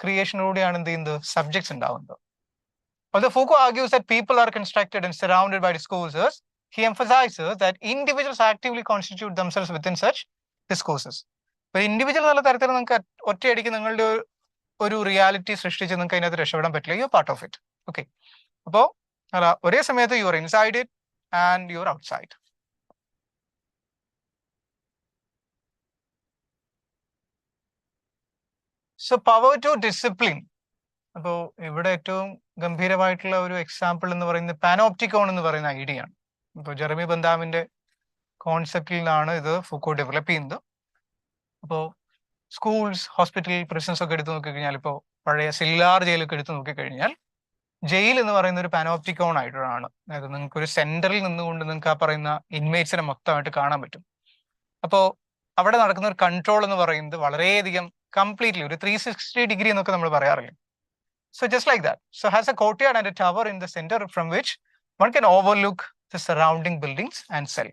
ക്രിയേഷനിലൂടെയാണ് എന്ത് ചെയ്യുന്നത്, സബ്ജക്ട്സ് ഉണ്ടാവുന്നത്. Although Foucault argues that people are constructed and surrounded by discourses, he emphasizes that individuals actively constitute themselves within such discourses. ഇപ്പൊ ഇൻഡിവിജ്വൽ എന്നുള്ള തരത്തിൽ നിങ്ങൾക്ക് ഒറ്റയടിക്ക് നിങ്ങളുടെ ഒരു റിയാലിറ്റി സൃഷ്ടിച്ച് നിങ്ങൾക്ക് അതിനകത്ത് രക്ഷപ്പെടാൻ പറ്റില്ല. You part of it. Okay, അപ്പോ അല്ല, ഒരേ സമയത്ത് you are inside it and you are outside. So power to discipline. അപ്പോൾ ഇവിടെ ഏറ്റവും ഗംഭീരമായിട്ടുള്ള ഒരു എക്സാമ്പിൾ എന്ന് പറയുന്നത് പാനോപ്റ്റിക്കോൺ എന്ന് പറയുന്ന ഐഡിയ ആണ്. ഇപ്പോൾ ജെറമി ബന്താമിന്റെ കോൺസെപ്റ്റിൽ നിന്നാണ് ഇത് ഫുക്കോ ഡെവലപ്പ് ചെയ്യുന്നത്. അപ്പോൾ സ്കൂൾസ്, ഹോസ്പിറ്റൽ, പ്രിസൺസ് ഒക്കെ എടുത്തു നോക്കിക്കഴിഞ്ഞാൽ, ഇപ്പോൾ പഴയ സില്ലാർ ജയിലൊക്കെ എടുത്തു നോക്കിക്കഴിഞ്ഞാൽ ജയിൽ എന്ന് പറയുന്ന ഒരു പാനോപ്റ്റിക്കോൺ ആയിട്ടാണ്. അതായത് നിങ്ങൾക്ക് ഒരു സെന്ററിൽ നിന്നുകൊണ്ട് നിങ്ങൾക്ക് ആ പറയുന്ന ഇൻമേറ്റ്സിനെ മൊത്തമായിട്ട് കാണാൻ പറ്റും. അപ്പോൾ അവിടെ നടക്കുന്ന ഒരു കൺട്രോൾ എന്ന് പറയുന്നത് വളരെയധികം കംപ്ലീറ്റ്ലി ഒരു 360 ഡിഗ്രി എന്നൊക്കെ നമ്മൾ പറയാറില്ലേ. So just like that. So has a courtyard and a tower in the center from which one can overlook the surrounding buildings and cell.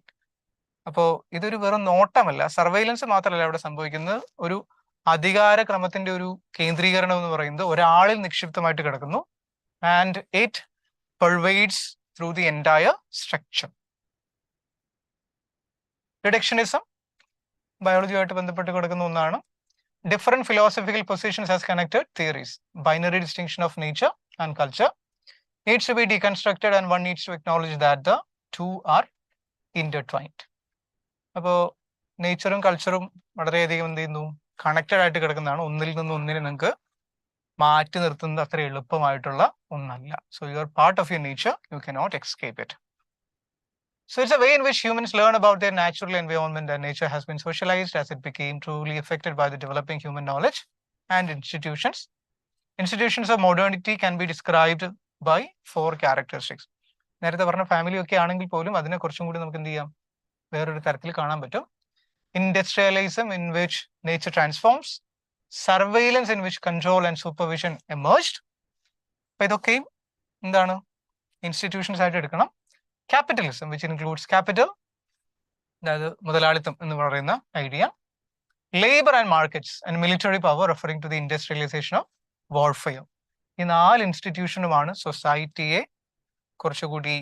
അപ്പോൾ ഇതൊരു വെറും നോട്ടമല്ല, സർവൈലൻസ് മാത്രമല്ല ഇവിടെ സംഭവിക്കുന്നത്. ഒരു അധികാരക്രമത്തിന്റെ ഒരു കേന്ദ്രീകരണം എന്ന് പറയുന്നത് ഒരാളിൽ നിക്ഷിപ്തമായിട്ട് കിടക്കുന്നു. And it pervades through the entire structure. Reductionism ബയോളജിയുമായിട്ട് ബന്ധപ്പെട്ട് കിടക്കുന്ന ഒന്നാണ്. Different philosophical positions as connected theories. Binary distinction of nature and culture needs to be deconstructed, and one needs to acknowledge that the two are intertwined. അപ്പോൾ നേച്ചറും കൾച്ചറും വളരെയധികം എന്ത് ചെയ്യുന്നു, connected ആയിട്ട് കിടക്കുന്നതാണ്. ഒന്നിൽ നിന്ന് ഒന്നിനെ നിങ്ങൾക്ക് മാറ്റി നിർത്തുന്നത് അത്ര എളുപ്പമായിട്ടുള്ള ഒന്നല്ല. So you are part of your nature, you cannot escape it. So it's a way in which humans learn about their natural environment, and nature has been socialized as it became truly affected by the developing human knowledge and institutions. Institutions of modernity can be described by 4 characteristics. നേരത്തെ പറഞ്ഞ family ഒക്കെ ആണെങ്കിൽ പോലും അതിനെ കുറച്ചും കൂടി നമുക്ക് എന്ത് ചെയ്യാം, വേറൊരു തരത്തിൽ കാണാൻ പറ്റും. Industrialism in which nature transforms. Surveillance in which control and supervision emerged. അപ്പൊ ഇതൊക്കെയും എന്താണ്, ഇൻസ്റ്റിറ്റ്യൂഷൻസ് ആയിട്ട് എടുക്കണം. Capitalism, which includes capital, അതായത് മുതലാളിത്തം എന്ന് പറയുന്ന idea. Labor and markets and military power, referring to the industrialization of warfare. ഈ 4 ഇൻസ്റ്റിറ്റ്യൂഷനുമാണ് സൊസൈറ്റിയെ കുറച്ചുകൂടി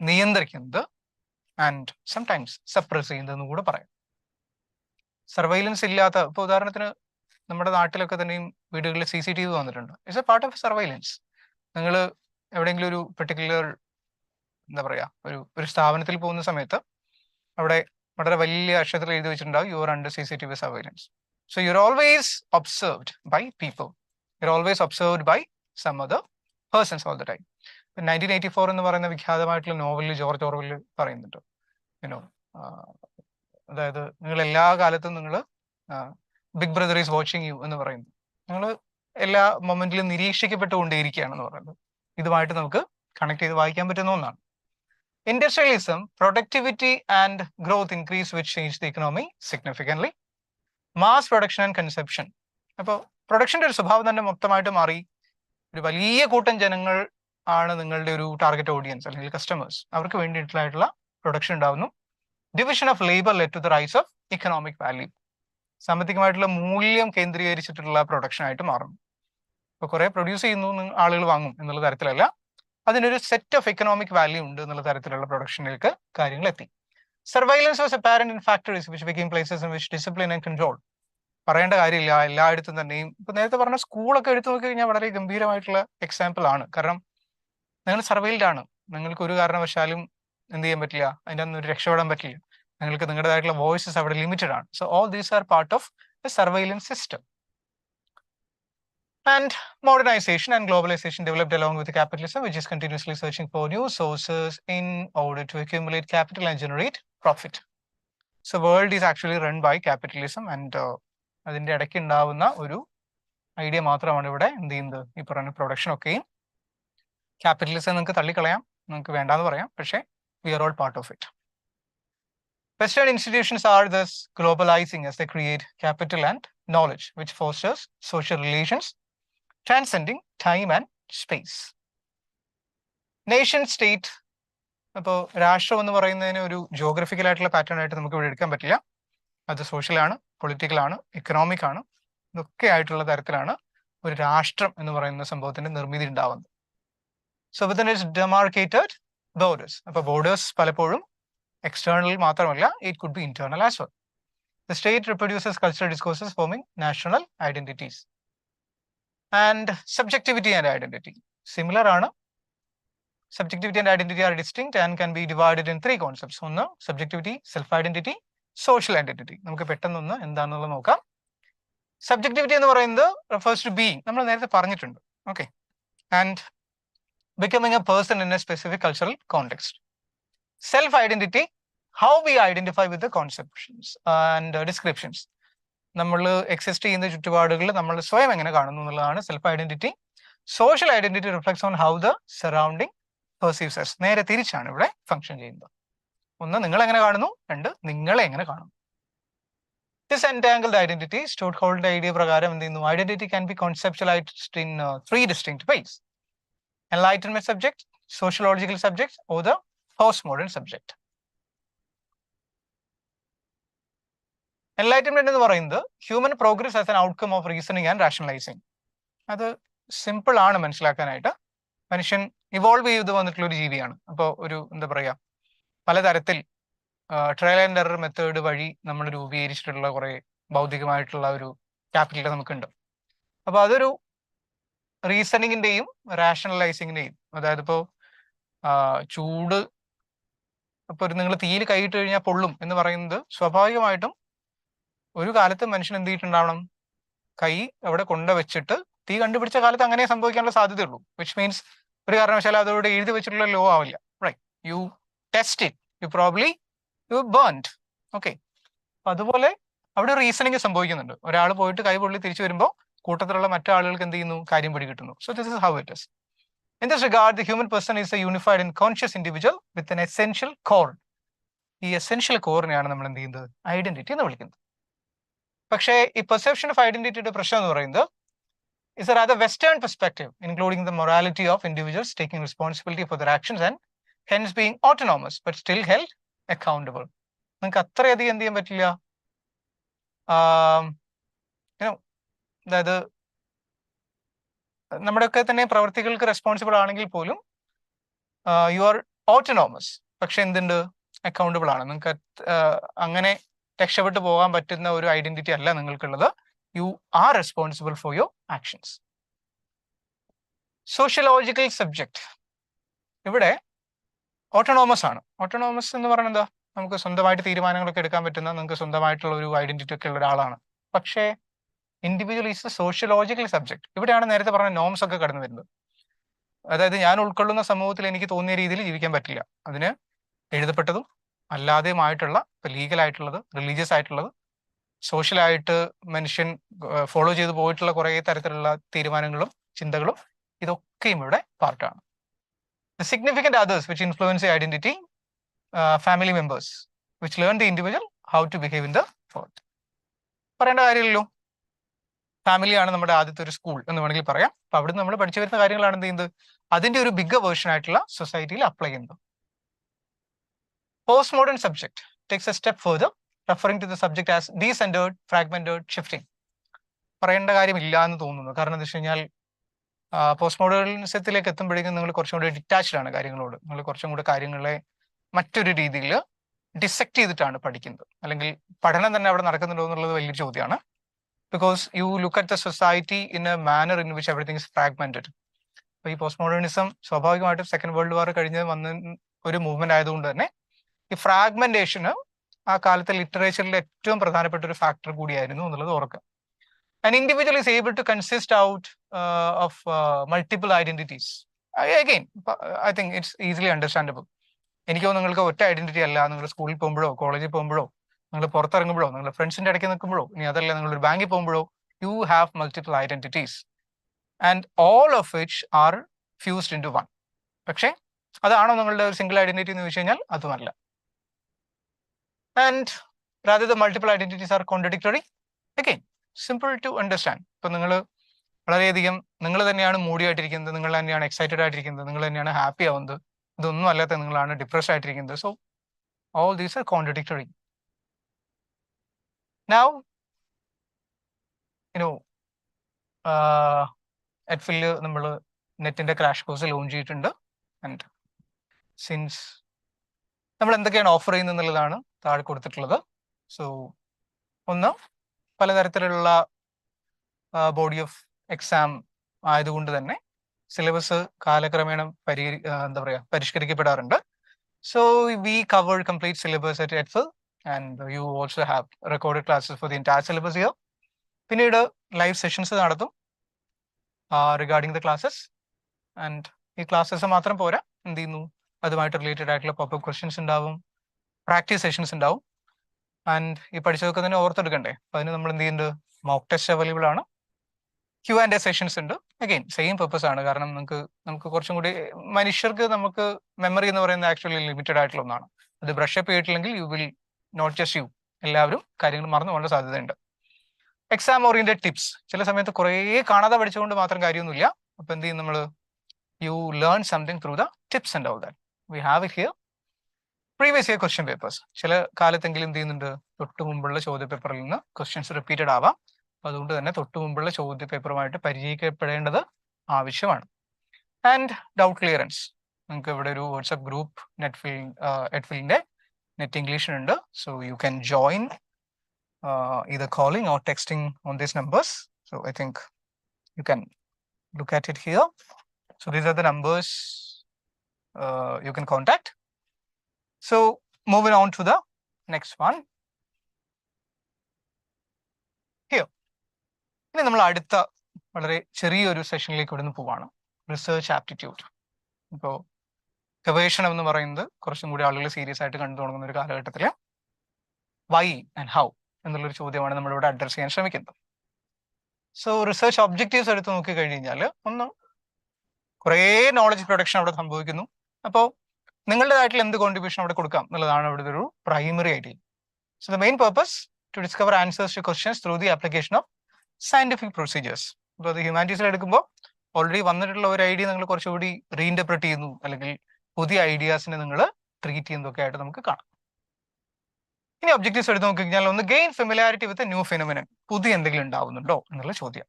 നിയന്ത്രിക്കുന്നത് ആൻഡ് സംടൈംസ് സപ്രസ് ചെയ്യുന്നതെന്ന് കൂടെ പറയാം. സർവൈലൻസ് ഇല്ലാത്ത, ഇപ്പോൾ ഉദാഹരണത്തിന് നമ്മുടെ നാട്ടിലൊക്കെ തന്നെയും വീടുകളിൽ CCTV വന്നിട്ടുണ്ട്. It's A part of surveillance. നിങ്ങൾ എവിടെയെങ്കിലും ഒരു പെർട്ടിക്കുലർ എന്താ പറയാ, ഒരു സ്ഥാപനത്തിൽ പോകുന്ന സമയത്ത് അവിടെ വളരെ വലിയ അക്ഷരത്തിൽ എഴുതി വെച്ചിട്ടുണ്ടാവും, you are under CCTV surveillance. So you are always observed by people, you are always observed by some other persons all the time. 1984 എന്ന് പറയുന്ന വിഖ്യാതമായിട്ടുള്ള നോവലിൽ ജോർജ് ഓർവെൽ പറയുന്നുണ്ട്, യുനോ, അതായത് നിങ്ങൾ എല്ലാ കാലത്തും നിങ്ങൾ big brother is watching you എന്ന് പറയുന്നു. നിങ്ങൾ എല്ലാ മൊമെന്റിലും നിരീക്ഷിക്കപ്പെട്ടുകൊണ്ടേയിരിക്കുകയാണെന്ന് പറയുന്നത്. ഇതുമായിട്ട് നമുക്ക് കണക്ട് ചെയ്ത് വായിക്കാൻ പറ്റുന്ന ഒന്നാണ്. Industrialism, productivity and growth increase which changed the economy significantly. Mass production and consumption. അപ്പോൾ പ്രൊഡക്ഷൻ്റെ ഒരു സ്വഭാവം തന്നെ മൊത്തമായിട്ട് മാറി. ഒരു വലിയ കൂട്ടം ജനങ്ങൾ ആണ് നിങ്ങളുടെ ഒരു ടാർഗറ്റ് ഓഡിയൻസ് അല്ലെങ്കിൽ കസ്റ്റമേഴ്സ്. അവർക്ക് വേണ്ടിയിട്ടുള്ള പ്രൊഡക്ഷൻ ഉണ്ടാവുന്നു. Division of labour led to the rise of economic value. സാമ്പത്തികമായിട്ടുള്ള മൂല്യം കേന്ദ്രീകരിച്ചിട്ടുള്ള പ്രൊഡക്ഷൻ ആയിട്ട് മാറുന്നു. ഇപ്പോൾ കുറെ പ്രൊഡ്യൂസ് ചെയ്യുന്നു, ആളുകൾ വാങ്ങും എന്നുള്ള തരത്തിലല്ല, അതിനൊരു സെറ്റ് ഓഫ് എക്കണോമിക് വാല്യൂ ഉണ്ട് എന്നുള്ള തരത്തിലുള്ള പ്രൊഡക്ഷനിലേക്ക് കാര്യങ്ങൾ എത്തി. Surveillance was apparent in factories which became places in which discipline and control. പറയേണ്ട കാര്യമില്ല, എല്ലായിടത്തും തന്നെയും. ഇപ്പൊ നേരത്തെ പറഞ്ഞ സ്കൂളൊക്കെ എടുത്തു നോക്കി കഴിഞ്ഞാൽ വളരെ ഗംഭീരമായിട്ടുള്ള എക്സാമ്പിൾ ആണ്. കാരണം നിങ്ങൾ സർവൈൽഡ് ആണ്, നിങ്ങൾക്ക് ഒരു കാരണവശാലും എന്ത് ചെയ്യാൻ പറ്റില്ല, അതിൻ്റെ അന്ന് ഒരു രക്ഷപ്പെടാൻ പറ്റില്ല. നിങ്ങൾക്ക് നിങ്ങളുടേതായിട്ടുള്ള വോയിസസ് അവിടെ ലിമിറ്റഡ് ആണ്. So all these are part of A surveillance system. And modernization and globalization developed along with capitalism, which is continuously searching for new sources in order to accumulate capital and generate profit. So world is actually run by capitalism, and അതിൻ്റെ ഇടയ്ക്ക് ഉണ്ടാവുന്ന ഒരു idea മാത്രമാണ് ഇവിടെ എന്ത് ചെയ്യുന്നത്, ഈ പറയുന്ന പ്രൊഡക്ഷൻ ഒക്കെയും. ക്യാപിറ്റലിസം നിങ്ങൾക്ക് തള്ളിക്കളയാം, നിങ്ങൾക്ക് വേണ്ടാന്ന് പറയാം, പക്ഷേ we are all part of it. Western institutions are thus globalizing as they create capital and knowledge, which fosters social relations transcending time and space. Nation state, അപ്പോൾ രാഷ്ട്രം എന്ന് പറയുന്നതിന് ഒരു ജോഗ്രഫിക്കൽ ആയിട്ടുള്ള പാറ്റേൺ ആയിട്ട് നമുക്ക് ഇവിടെ എടുക്കാൻ പറ്റില്ല. അത് സോഷ്യലാണ്, പൊളിറ്റിക്കലാണ്, ഇക്കണോമിക് ആണ്, ഇതൊക്കെ ആയിട്ടുള്ള തരത്തിലാണ് ഒരു രാഷ്ട്രം എന്ന് പറയുന്ന സംഭവത്തിന്റെ നിർമ്മിതി ഉണ്ടാവുന്നത്. So within its demarcated borders. അപ്പൊ ബോർഡേഴ്സ് പലപ്പോഴും എക്സ്റ്റേണൽ മാത്രമല്ല, it could be internal as well. The state reproduces cultural discourses forming national identities. And subjectivity and identity. Similar ആണ്. Subjectivity and identity are distinct and can be divided in three concepts. ഒന്ന് subjectivity, self-identity, social identity. നമുക്ക് പെട്ടെന്നൊന്ന് എന്താണെന്നുള്ളത് നോക്കാം. Subjectivity എന്ന് പറയുന്നത് refers to being. നമ്മൾ നേരത്തെ പറഞ്ഞിട്ടുണ്ട്. Okay. And becoming a person in a specific cultural context. Self-identity, how we identify with the conceptions and descriptions. നമ്മൾ എക്സിസ്റ്റ് ചെയ്യുന്ന ചുറ്റുപാടുകളിൽ നമ്മൾ സ്വയം എങ്ങനെ കാണുന്നു എന്നുള്ളതാണ് self identity. Social identity reflects on how the surrounding perceives us. നേരെ തിരിച്ചാണ് ഇവിടെ ഫംഗ്ഷൻ ചെയ്യുന്നത്. ഒന്ന്, നിങ്ങൾ എങ്ങനെ കാണുന്നു, രണ്ട്, നിങ്ങളെ എങ്ങനെ കാണുന്നു. ഡിസ്എൻറ്റാങ്കിൾഡ് ഐഡന്റിറ്റി, സ്റ്റോക്ക്ഹോൾഡ് ഐഡിയ പ്രകാരം എന്ത് ചെയ്യുന്നു, identity can be conceptualised in three distinct ways: enlightenment subject, sociological subject, or the post modern subject. Enlightenment എന്ന് പറയുന്നത് human progress as an outcome of reasoning and rationalising. അത് സിമ്പിൾ ആണ് മനസ്സിലാക്കാനായിട്ട്. മനുഷ്യൻ ഇവോൾവ് ചെയ്ത് വന്നിട്ടുള്ള ഒരു ജീവിയാണ്. അപ്പോൾ ഒരു എന്താ പറയുക, പലതരത്തിൽ ട്രയൽ ആൻഡ് എറർ മെത്തേഡ് വഴി നമ്മൾ രൂപീകരിച്ചിട്ടുള്ള കുറെ ഭൗതികമായിട്ടുള്ള ഒരു ക്യാപിറ്റൽ നമുക്കുണ്ട്. അപ്പോൾ അതൊരു റീസണിങ്ങിന്റെയും റാഷണലൈസിങ്ങിന്റെയും, അതായത് ഇപ്പോൾ ചൂട്, ഇപ്പോൾ നിങ്ങൾ തീയിൽ കൈയിട്ട് കഴിഞ്ഞാൽ പൊള്ളും എന്ന് പറയുന്നത് സ്വാഭാവികമായിട്ടും ഒരു കാലത്ത് മനുഷ്യൻ എന്ത് ചെയ്തിട്ടുണ്ടാവണം, കൈ അവിടെ കൊണ്ടുവച്ചിട്ട് തീ കണ്ടുപിടിച്ച കാലത്ത് അങ്ങനെ സംഭവിക്കാനുള്ള സാധ്യതയുള്ളൂ. വിച്ച് മീൻസ് ഒരു കാരണവശാലും അതോടെ എഴുതി വെച്ചിട്ടുള്ള ലോ ആവില്ല. Right, you test it, you probably you burned. Okay, അതുപോലെ അവിടെ റീസണിങ് സംഭവിക്കുന്നുണ്ട്. ഒരാൾ പോയിട്ട് കൈ പൊള്ളി തിരിച്ചു വരുമ്പോൾ കൂട്ടത്തിലുള്ള മറ്റാളുകൾക്ക് എന്ത് ചെയ്യുന്നു, കാര്യം പിടികിട്ടുന്നു. So this is how it is. In this regard the human person is a unified and conscious individual with an essential core. ഈ എസെൻഷ്യൽ കോറിനെയാണ് നമ്മൾ എന്ത് ചെയ്യുന്നത്, ഐഡന്റിറ്റി എന്ന് വിളിക്കുന്നത്. പക്ഷേ ഈ പെർസെപ്ഷൻ ഓഫ് ഐഡന്റിറ്റിയുടെ പ്രശ്നം എന്ന് പറയുന്നത് is a rather Western perspective, including the morality of individuals taking responsibility for their actions and hence being autonomous but still held accountable. നിങ്ങൾക്ക് അത്രയധികം എന്ത് ചെയ്യാൻ പറ്റില്ല, അതായത് നമ്മുടെയൊക്കെ തന്നെ പ്രവർത്തികൾക്ക് റെസ്പോൺസിബിൾ ആണെങ്കിൽ പോലും യു ആർ ഓട്ടോണോമസ്, പക്ഷെ എന്തുണ്ട്, അക്കൗണ്ടബിൾ ആണ്. നിങ്ങൾക്ക് അങ്ങനെ രക്ഷപ്പെട്ടു പോകാൻ പറ്റുന്ന ഒരു ഐഡന്റിറ്റി അല്ല നിങ്ങൾക്കുള്ളത്. You are responsible for your actions. Sociological subject ഇവിടെ ഓട്ടോണോമസ് ആണ്. ഓട്ടോണോമസ് എന്ന് പറയുന്നത് എന്താ, നമുക്ക് സ്വന്തമായിട്ട് തീരുമാനങ്ങളൊക്കെ എടുക്കാൻ പറ്റുന്ന, നിങ്ങൾക്ക് സ്വന്തമായിട്ടുള്ള ഒരു ഐഡന്റിറ്റി ഒക്കെ ഉള്ള ഒരാളാണ്. പക്ഷേ individual is A sociological subject. ഇവിടെയാണ് നേരത്തെ പറഞ്ഞ നോംസ് ഒക്കെ കടന്നു വരുന്നത്. അതായത് ഞാൻ ഉൾക്കൊള്ളുന്ന സമൂഹത്തിൽ എനിക്ക് തോന്നിയ രീതിയിൽ ജീവിക്കാൻ പറ്റില്ല. അതിന് എഴുതപ്പെട്ടതും അല്ലാതെയുമായിട്ടുള്ള, ലീഗലായിട്ടുള്ളത്, റിലീജിയസ് ആയിട്ടുള്ളത്, സോഷ്യലായിട്ട് മനുഷ്യൻ ഫോളോ ചെയ്ത് പോയിട്ടുള്ള കുറേ തരത്തിലുള്ള തീരുമാനങ്ങളും ചിന്തകളും ഇതൊക്കെയും ഇവിടെ പാർട്ടാണ്. The significant others which influence the identity, family members which learn the individual how to behave in the world. പറയേണ്ട കാര്യമില്ലല്ലോ, ഫാമിലിയാണ് നമ്മുടെ ആദ്യത്തെ ഒരു സ്കൂൾ എന്ന് വേണമെങ്കിൽ പറയാം. അപ്പൊ അവിടെ നമ്മൾ പഠിച്ചു വരുന്ന കാര്യങ്ങളാണ് എന്ത് ചെയ്യുന്നത്, അതിന്റെ ഒരു ബിഗ്ഗർ വേർഷൻ ആയിട്ടുള്ള സൊസൈറ്റിയിൽ അപ്ലൈ ചെയ്യുന്നത്. Post modern subject takes A step further, referring to the subject as decentered, fragmented, shifting. പറയേണ്ട കാര്യമില്ല എന്ന് തോന്നുന്നു. കാരണം എന്താ വെച്ച് കഴിഞ്ഞാൽ പോസ്റ്റ് മോഡേണിസത്തിലേക്ക് എത്തുമ്പോഴേക്കും നിങ്ങൾ കുറച്ചും കൂടി ഡിറ്റാച്ച്ഡ് ആണ് കാര്യങ്ങളോട്. നിങ്ങൾ കുറച്ചും കൂടി കാര്യങ്ങളെ മറ്റൊരു രീതിയിൽ ഡിസെക്ട് ചെയ്തിട്ടാണ് പഠിക്കുന്നത്. അല്ലെങ്കിൽ പഠനം തന്നെ അവിടെ നടക്കുന്നുണ്ടോ എന്നുള്ളത് വലിയൊരു ചോദ്യമാണ്. Because you look at the society in a manner in which everything is fragmented. അപ്പോൾ ഈ പോസ്റ്റ് മോഡേണിസം സ്വാഭാവികമായിട്ടും സെക്കൻഡ് വേൾഡ് വാർ കഴിഞ്ഞ് വന്ന ഒരു മൂവ്മെന്റ് ആയതുകൊണ്ട് തന്നെ ഈ ഫ്രാഗ്മെന്റേഷന് ആ കാലത്തെ ലിറ്ററേച്ചറിലെ ഏറ്റവും പ്രധാനപ്പെട്ട ഒരു ഫാക്ടർ കൂടിയായിരുന്നു എന്നുള്ളത് ഓർക്കുക. An individual is able to consist out of multiple identities. Again, I think it's easily understandable. എനിക്കോ നിങ്ങൾക്ക് ഒറ്റ ഐഡന്റിറ്റി അല്ല. നിങ്ങൾ സ്കൂളിൽ പോകുമ്പോഴോ കോളേജിൽ പോകുമ്പോഴോ നിങ്ങൾ പുറത്തിറങ്ങുമ്പോഴോ നിങ്ങൾ ഫ്രണ്ട്സിന്റെ ഇടയ്ക്ക് നിൽക്കുമ്പോഴോ ഇനി അതല്ല നിങ്ങൾ ഒരു ബാങ്കിൽ പോകുമ്പോഴോ you have multiple identities and all of which are fused into one. പക്ഷേ അതാണോ നിങ്ങളുടെ ഒരു സിംഗിൾ ഐഡന്റിറ്റി എന്ന് ചോദിച്ചു കഴിഞ്ഞാൽ അതുമല്ല. And rather the multiple identities are contradictory. Again, simple to understand. ഇപ്പൊ നിങ്ങൾ വളരെയധികം നിങ്ങൾ തന്നെയാണ് മൂഡി ആയിട്ടിരിക്കുന്നത്, നിങ്ങൾ തന്നെയാണ് എക്സൈറ്റഡ് ആയിട്ടിരിക്കുന്നത്, നിങ്ങൾ തന്നെയാണ് ഹാപ്പി ആവുന്നത്, ഇതൊന്നും അല്ലാത്ത നിങ്ങളാണ് ഡിപ്രസ്ഡ് ആയിട്ടിരിക്കുന്നത്. So all these are contradictory. Now, Edfil നമ്മൾ നെറ്റിന്റെ ക്രാഷ് കോഴ്സ് ലോഞ്ച് ചെയ്തിട്ടുണ്ട്. ആൻഡ് സിൻസ് നമ്മൾ എന്തൊക്കെയാണ് ഓഫർ ചെയ്യുന്നത് എന്നുള്ളതാണ് താഴെ കൊടുത്തിട്ടുള്ളത്. സോ ഒന്ന്, പലതരത്തിലുള്ള ബോഡി ഓഫ് എക്സാം ആയതുകൊണ്ട് തന്നെ സിലബസ് കാലക്രമേണ എന്താ പറയുക പരിഷ്കരിക്കപ്പെടാറുണ്ട്. So we cover complete syllabus at Edfil and you also have recorded classes for the entire syllabus year. പിന്നീട് ലൈവ് സെഷൻസ് നടത്തും റിഗാർഡിംഗ് ദ ക്ലാസ്സസ്. ആൻഡ് ഈ ക്ലാസ്സസ് മാത്രം പോരാ, എന്ത് ചെയ്യുന്നു, അതുമായിട്ട് റിലേറ്റഡ് ആയിട്ടുള്ള പോപ്പപ്പ് ക്വസ്റ്റ്യൻസ് ഉണ്ടാവും, പ്രാക്ടീസ് സെഷൻസ് ഉണ്ടാവും. ആൻഡ് ഈ പഠിച്ചതൊക്കെ തന്നെ ഓർത്തെടുക്കണ്ടേ, അപ്പൊ അതിന് നമ്മൾ എന്ത് ചെയ്യുന്നുണ്ട്, മോക്ക് ടെസ്റ്റ് അവൈലബിൾ ആണ്, Q&A സെഷൻസ് ഉണ്ട്. അഗെയിൻ സെയിം പർപ്പസ് ആണ്, കാരണം നമുക്ക് കുറച്ചും കൂടി മനുഷ്യർക്ക് നമുക്ക് മെമ്മറി എന്ന് പറയുന്നത് ആക്ച്വലി ലിമിറ്റഡ് ആയിട്ടുള്ള ഒന്നാണ്. അത് ബ്രഷ് അപ്പ് ചെയ്തിട്ടില്ലെങ്കിൽ you will not just you, എല്ലാവരും കാര്യങ്ങൾ മറന്നു പോകാനുള്ള സാധ്യതയുണ്ട്. എക്സാം ഓറിയന്റഡ് ടിപ്സ്, ചില സമയത്ത് കുറേ കാണാതെ പഠിച്ചുകൊണ്ട് മാത്രം കാര്യമൊന്നുമില്ല. അപ്പൊ എന്ത് ചെയ്യും നമ്മൾ, you learn something through the tips and all that. We have it here. Previous year question papers, ചില കാലത്തെങ്കിലും എന്ത് ചെയ്യുന്നുണ്ട്, തൊട്ട് മുമ്പുള്ള ചോദ്യ പേപ്പറിൽ നിന്ന് ക്വസ്റ്റ്യൻസ് റിപ്പീറ്റഡ് ആവാം. അതുകൊണ്ട് തന്നെ തൊട്ട് മുമ്പുള്ള ചോദ്യ പേപ്പറുമായിട്ട് പരിചയിക്കപ്പെടേണ്ടത് ആവശ്യമാണ്. ആൻഡ് ഡൗട്ട് ക്ലിയറൻസ്, നിങ്ങൾക്ക് ഇവിടെ ഒരു വാട്സ്ആപ്പ് ഗ്രൂപ്പ് എഡ്ഫിലിന്റെ നെറ്റ് ഇംഗ്ലീഷിനുണ്ട്. So you can join either calling or texting on these numbers. So I think you can look at it here. So these are the numbers you can contact. So moving on to the next one here. ഇനി നമ്മൾ അടുത്ത വളരെ ചെറിയൊരു സെഷനിലേക്ക് ഇവിടുന്ന് പോവാണ്, research aptitude. ഇപ്പോൾ ഗവേഷണം എന്ന് പറയുന്നത് കുറച്ചും കൂടി ആളുകൾ സീരിയസ് ആയിട്ട് കണ്ടു തുടങ്ങുന്ന ഒരു കാലഘട്ടത്തിൽ വൈ ആൻഡ് ഹൗ എന്നുള്ളൊരു ചോദ്യമാണ് നമ്മളിവിടെ അഡ്രസ് ചെയ്യാൻ ശ്രമിക്കുന്നത്. സോ റിസർച്ച് ഒബ്ജക്റ്റീവ്സ് എടുത്ത് നോക്കി കഴിഞ്ഞാൽ, ഒന്ന്, കുറേ നോളജ് പ്രൊഡക്ഷൻ അവിടെ സംഭവിക്കുന്നു. അപ്പോൾ നിങ്ങളുടേതായിട്ടുള്ള എന്ത് കോൺട്രിബ്യൂഷൻ അവിടെ കൊടുക്കാം എന്നുള്ളതാണ് അവിടെ ഒരു primary idea. So the main purpose to discover answers to questions through the application of scientific procedures. അപ്പോൾ അത് ഹ്യൂമാനിറ്റീസിൽ എടുക്കുമ്പോൾ ഓൾറെഡി വന്നിട്ടുള്ള ഒരു ഐഡിയ നിങ്ങൾ കുറച്ചുകൂടി റീഇന്റർപ്രറ്റ് ചെയ്യുന്നു, അല്ലെങ്കിൽ പുതിയ ഐഡിയാസിനെ നിങ്ങൾ ട്രീറ്റ് ചെയ്യുന്നതൊക്കെ ആയിട്ട് നമുക്ക് കാണാം. ഇനി ഒബ്ജക്റ്റീവ്സ് എടുത്ത് നോക്കിക്കഴിഞ്ഞാൽ, ഒന്ന്, gain familiarity with new phenomenon, പുതിയ എന്തെങ്കിലും ഉണ്ടാവുന്നുണ്ടോ എന്നുള്ള ചോദ്യം.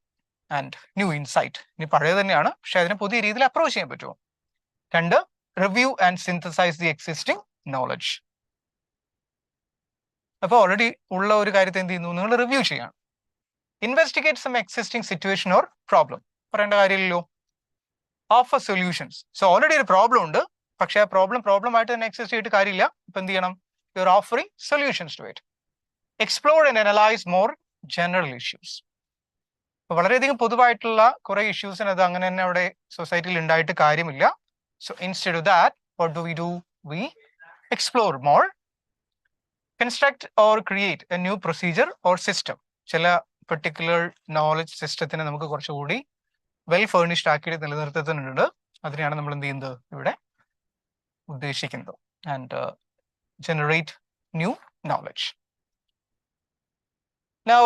ആൻഡ് ന്യൂ ഇൻസൈറ്റ്, ഇനി പഴയത് തന്നെയാണ് പക്ഷെ അതിനെ പുതിയ രീതിയിൽ അപ്രോച്ച് ചെയ്യാൻ പറ്റുമോ. രണ്ട്, review and synthesise the existing knowledge. അപ്പോൾ ഓൾറെഡി ഉള്ള ഒരു കാര്യത്തെ എന്ത് ചെയ്യുന്നു, നിങ്ങൾ റിവ്യൂ ചെയ്യാണ്. Investigate some existing situation or problem, പറയേണ്ട കാര്യമില്ലല്ലോ. ഓഫർ സൊല്യൂഷൻസ്, സോ ഓൾറെഡി ഒരു പ്രോബ്ലം ഉണ്ട്, പക്ഷെ ആ പ്രോബ്ലം ആയിട്ട് തന്നെ എക്സിസ്റ്റ് ചെയ്തിട്ട് കാര്യമില്ല. ഇപ്പൊ എന്ത് ചെയ്യണം, you are offering solutions to it. Explore and analyse more general issues, വളരെയധികം പൊതുവായിട്ടുള്ള കുറെ ഇഷ്യൂസിന് അത് അങ്ങനെ തന്നെ അവിടെ സൊസൈറ്റിയിൽ ഉണ്ടായിട്ട് കാര്യമില്ല. So instead of that what do we explore more. Construct or create A new procedure or system, ചില പെർട്ടിക്കുലർ നോളജ് സിസ്റ്റത്തിനെ നമുക്ക് കുറച്ചുകൂടി വെൽ ഫേർണിഷ്ഡ് ആക്കി നിലനിർത്തുന്നുണ്ട്. അതിനെയാണ് നമ്മൾ എന്ത് ചെയ്യുന്നത് ഇവിടെ ഉദ്ദേശിക്കുന്നത്. And generate new knowledge. Now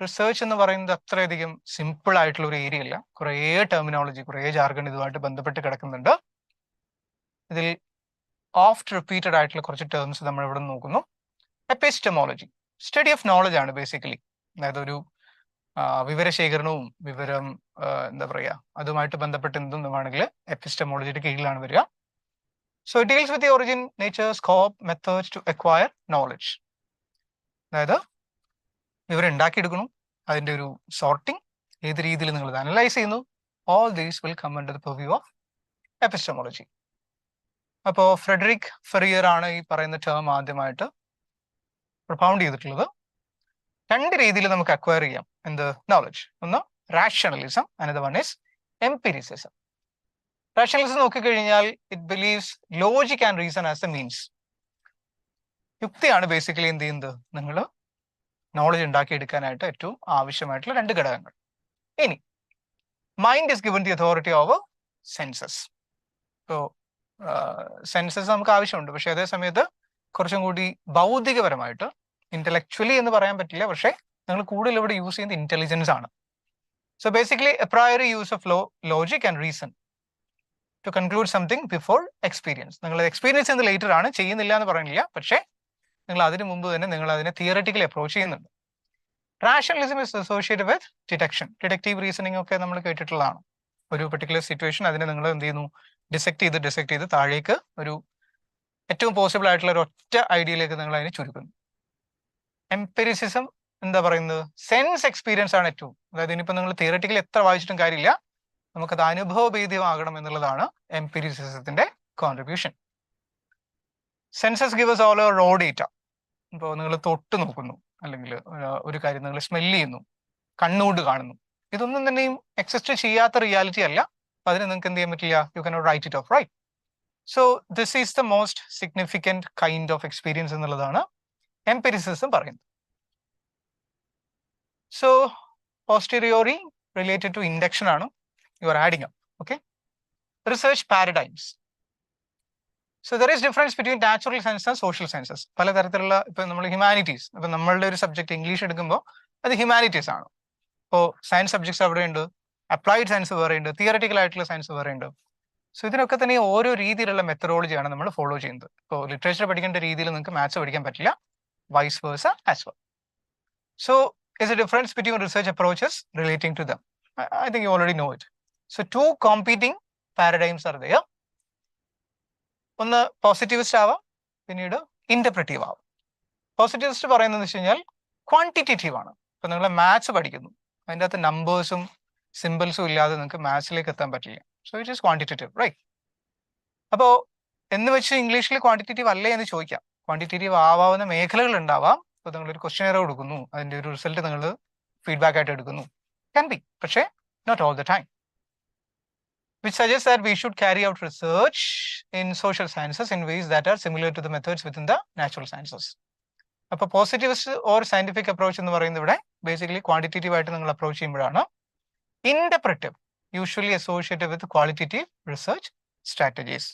research എന്ന് പറയുന്നത് അത്രയധികം സിമ്പിൾ ആയിട്ടുള്ള ഒരു ഏരിയ അല്ല. കുറേ ടെർമിനോളജി, കുറേ ജാർഗൺ ഇതുമായിട്ട് ബന്ധപ്പെട്ട് കിടക്കുന്നുണ്ട്. ഇതിൽ ഓഫ്റ്റ് റിപ്പീറ്റഡ് ആയിട്ടുള്ള കുറച്ച് ടേംസ് നമ്മൾ ഇവിടെ നോക്കുന്നു. എപ്പിസ്റ്റമോളജി, സ്റ്റഡി ഓഫ് നോളജ് ആണ് ബേസിക്കലി. അതായത് ഒരു വിവരശേഖരണവും എന്താ പറയുക, അതുമായിട്ട് ബന്ധപ്പെട്ട് എന്തും വേണമെങ്കിൽ എപ്പിസ്റ്റമോളജിയുടെ കീഴിലാണ് വരിക. So it deals with the origin, nature, scope, methods to acquire knowledge. അതായത് വിവരം ഉണ്ടാക്കിയെടുക്കണം, അതിൻ്റെ ഒരു സോർട്ടിങ്, ഏത് രീതിയിൽ നിങ്ങൾ ഇത് അനലൈസ് ചെയ്യുന്നു, all these will come under the purview of epistemology. അപ്പോൾ ഫ്രെഡറിക് ഫെറിയർ ആണ് ഈ പറയുന്ന ടേം ആദ്യമായിട്ട് പ്രൊപൗണ്ട് ചെയ്തിട്ടുള്ളത്. രണ്ട് രീതിയിൽ നമുക്ക് അക്വയർ ചെയ്യാം എന്ത് നോളജ്. ഒന്ന്, rationalism, another one is empiricism. Rationalism നോക്കിക്കഴിഞ്ഞാൽ it believes logic and reason as a means. യുക്തിയാണ് ബേസിക്കലി എന്ത് ചെയ്യുന്നത്, നിങ്ങൾ നോളജ് ഉണ്ടാക്കിയെടുക്കാനായിട്ട് ഏറ്റവും ആവശ്യമായിട്ടുള്ള രണ്ട് ഘടകങ്ങൾ. ഇനി mind is given the authority over census. ഇപ്പോൾ സെൻസസ് നമുക്ക് ആവശ്യമുണ്ട്, പക്ഷെ അതേ സമയത്ത് കുറച്ചും കൂടി ഭൗതികപരമായിട്ട്, ഇന്റലക്ച്വലി എന്ന് പറയാൻ പറ്റില്ല, പക്ഷേ നിങ്ങൾ കൂടുതൽ ഇവിടെ യൂസ് ചെയ്യുന്നത് ഇന്റലിജൻസ് ആണ്. So basically a priori use of logic and reason to conclude something before experience. നിങ്ങൾ എക്സ്പീരിയൻസ് ചെയ്യുന്നത് ലേറ്റർ ആണ്, ചെയ്യുന്നില്ല എന്ന് പറയുന്നില്ല, പക്ഷേ നിങ്ങൾ അതിന് മുമ്പ് തന്നെ നിങ്ങൾ അതിനെ തിയററ്റിക്കലി അപ്രോച്ച് ചെയ്യുന്നുണ്ട്. Rationalism is associated with detection, detective reasoning ഒക്കെ നമ്മൾ കേട്ടിട്ടുള്ളതാണ്. ഒരു പെർട്ടിക്കുലർ സിറ്റുവേഷൻ അതിനെ നിങ്ങൾ എന്ത് ചെയ്യുന്നു, ഡിസെക്ട് ചെയ്ത് താഴേക്ക് ഒരു ഏറ്റവും പോസിബിൾ ആയിട്ടുള്ള ഒരു ഒറ്റ ഐഡിയയിലേക്ക് നിങ്ങൾ അതിനെ ചുരുക്കുന്നു. എംപിരിസിസം എന്താ പറയുന്നത്, സെൻസ് എക്സ്പീരിയൻസ് ആണ് ഏറ്റവും. അതായത് ഇനിയിപ്പോൾ നിങ്ങൾ തിയററ്റിക്കലി എത്ര വായിച്ചിട്ടും കാര്യമില്ല, നമുക്കത് അനുഭവഭേദ്യമാകണം എന്നുള്ളതാണ് എംപിരിസിസത്തിന്റെ contribution. Senses gives all raw data. ഇപ്പോൾ നിങ്ങൾ തൊട്ട് നോക്കുന്നു, അല്ലെങ്കിൽ ഒരു കാര്യം നിങ്ങൾ സ്മെല്ല് ചെയ്യുന്നു, കണ്ണുകൊണ്ട് കാണുന്നു, ഇതൊന്നും തന്നെയും എക്സിസ്റ്റ് ചെയ്യാത്ത റിയാലിറ്റി അല്ല. അപ്പൊ അതിന് നിങ്ങൾക്ക് എന്ത് ചെയ്യാൻ പറ്റില്ല, you cannot write it off, right? So this is the most significant kind of experience എന്നുള്ളതാണ് എംപിരിസിസം പറയുന്നത്. So posteriori related to induction ആണ്, you are adding up. Okay, research paradigms. So there is difference between natural science and social sciences. പലതരത്തിലുള്ള, ഇപ്പൊ നമ്മൾ humanities, ഇപ്പൊ നമ്മളുടെ ഒരു subject English എടുക്കുമ്പോൾ അത് ഹ്യൂമാനിറ്റീസ് ആണ്. ഇപ്പോൾ സയൻസ് സബ്ജക്ട്സ് അവിടെയുണ്ട്, അപ്ലൈഡ് സയൻസ് വേറെയുണ്ട്, തിയററ്റിക്കൽ ആയിട്ടുള്ള സയൻസ് വേറെയുണ്ട്. സോ ഇതിനൊക്കെ തന്നെ ഓരോ രീതിയിലുള്ള മെത്തഡോളജിയാണ് നമ്മൾ ഫോളോ ചെയ്യുന്നത്. ഇപ്പോൾ ലിറ്ററേച്ചർ പഠിക്കേണ്ട രീതിയിൽ നിങ്ങൾക്ക് മാത്സ് പഠിക്കാൻ പറ്റില്ല, vice versa as well. So is a difference between research approaches relating to them. I think you already know it. So two competing paradigms are there. ഒന്ന് പോസിറ്റിവിസ്റ്റ് ആവാം, പിന്നീട് ഇന്റർപ്രറ്റീവ് ആവാം. പോസിറ്റിവിസ്റ്റ് പറയുന്നത് വെച്ച് കഴിഞ്ഞാൽ ക്വാണ്ടിറ്റേറ്റീവ് ആണ്. ഇപ്പൊ നിങ്ങൾ മാത്സ് പഠിക്കുന്നു, അതിൻ്റെ അകത്ത് നമ്പേഴ്സും സിമ്പിൾസും ഇല്ലാതെ നിങ്ങൾക്ക് മാത്സിലേക്ക് എത്താൻ പറ്റില്ല. So it is quantitative, right? അപ്പോൾ എന്ന് വെച്ച് ഇംഗ്ലീഷിൽ ക്വാണ്ടിറ്റേറ്റീവ് അല്ലേ എന്ന് ചോദിക്കാം. ക്വാണ്ടിറ്റേറ്റീവ് ആവാവുന്ന മേഖലകൾ ഉണ്ടാവാം. ഇപ്പോൾ നിങ്ങളൊരു ക്വസ്റ്റ്യൻ കൊടുക്കുന്നു, അതിൻ്റെ ഒരു റിസൾട്ട് നിങ്ങൾ ഫീഡ്ബാക്ക് ആയിട്ട് എടുക്കുന്നു, ക്യാൻ ബി, പക്ഷേ not all the time. Which suggests that we should carry out research in social sciences in ways that are similar to the methods within the natural sciences. അപ്പോൾ positivist or scientific approach എന്ന് പറയുന്നത് ഇവിടെ basically quantitative ആയിട്ട് നിങ്ങൾ approach ചെയ്യുമ്പോഴാണ്. Interpretive usually associated with qualitative research strategies,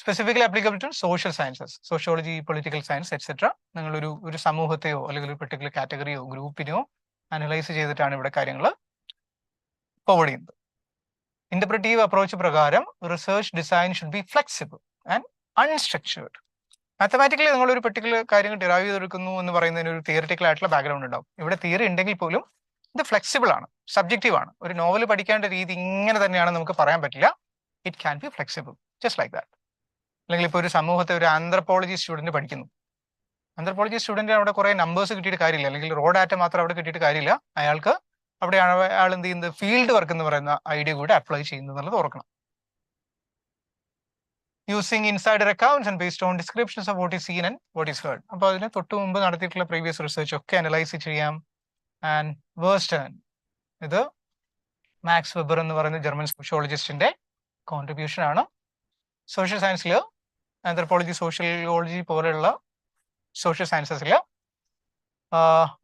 specifically applicable to social sciences, sociology, political science etcetera. നിങ്ങളൊരു സമൂഹത്തെയോ അല്ലെങ്കിൽ ഒരു പെർട്ടിക്കുലർ കാറ്റഗറിയോ ഗ്രൂപ്പിനെയോ അനലൈസ് ചെയ്തിട്ടാണ് ഇവിടെ കാര്യങ്ങൾ ഫോർവേഡ് ചെയ്യുന്നത്. ഇന്റർപ്രറ്റീവ് അപ്രോച്ച് പ്രകാരം research design should be flexible and unstructured. Mathematically നിങ്ങളൊരു പെർട്ടിക്കുലർ കാര്യങ്ങൾ ഡിറൈവ് ചെയ്തെടുക്കുന്നു എന്ന് പറയുന്നതിന് ഒരു തിയററ്റിക്കൽ ആയിട്ടുള്ള ബാക്ക്ഗ്രൗണ്ട് ഉണ്ടാവും. ഇവിടെ തിയറി ഉണ്ടെങ്കിൽ പോലും ഇത് ഫ്ലെക്സിബിൾ ആണ്, സബ്ജക്റ്റീവ് ആണ്. ഒരു നോവൽ പഠിക്കേണ്ട രീതി ഇങ്ങനെ തന്നെയാണ് നമുക്ക് പറയാൻ പറ്റില്ല. It can be flexible, just like that. അല്ലെങ്കിൽ ഇപ്പോൾ ഒരു സമൂഹത്തെ ഒരു ആന്ത്രപ്പോളജി സ്റ്റുഡന്റ് പഠിക്കുന്നു, ആന്ത്രപ്പോളജി സ്റ്റുഡന്റ് അവിടെ കുറെ നമ്പേഴ്സ് കിട്ടിയിട്ട് കാര്യമില്ല, അല്ലെങ്കിൽ റോ ഡാറ്റ മാത്രം അവിടെ കിട്ടിയിട്ട് കാര്യമില്ല. അയാൾക്ക് അവിടെയാണ് അയാൾ എന്ത് ചെയ്യുന്നത്, ഫീൽഡ് വർക്ക് എന്ന് പറയുന്ന ഐഡിയ കൂടെ അപ്ലൈ ചെയ്യുന്നത് എന്നുള്ളത് ഓർക്കണം. Using insider accounts and based on descriptions of what is seen and what is heard. അപ്പോൾ അതിന് തൊട്ട് മുമ്പ് നടത്തിയിട്ടുള്ള പ്രീവിയസ് റിസർച്ച് ഒക്കെ അനലൈസ് ചെയ്യാം. ആൻഡ് വേർസ്റ്റേൺ, ഇത് മാക്സ് വെബർ എന്ന് പറയുന്ന ജർമ്മൻ സോഷ്യോളജിസ്റ്റിന്റെ കോൺട്രിബ്യൂഷൻ ആണ്. സോഷ്യൽ സയൻസിൽ ആന്ത്രപ്പോളജി, സോഷ്യോളജി പോലെയുള്ള സോഷ്യൽ സയൻസസിൽ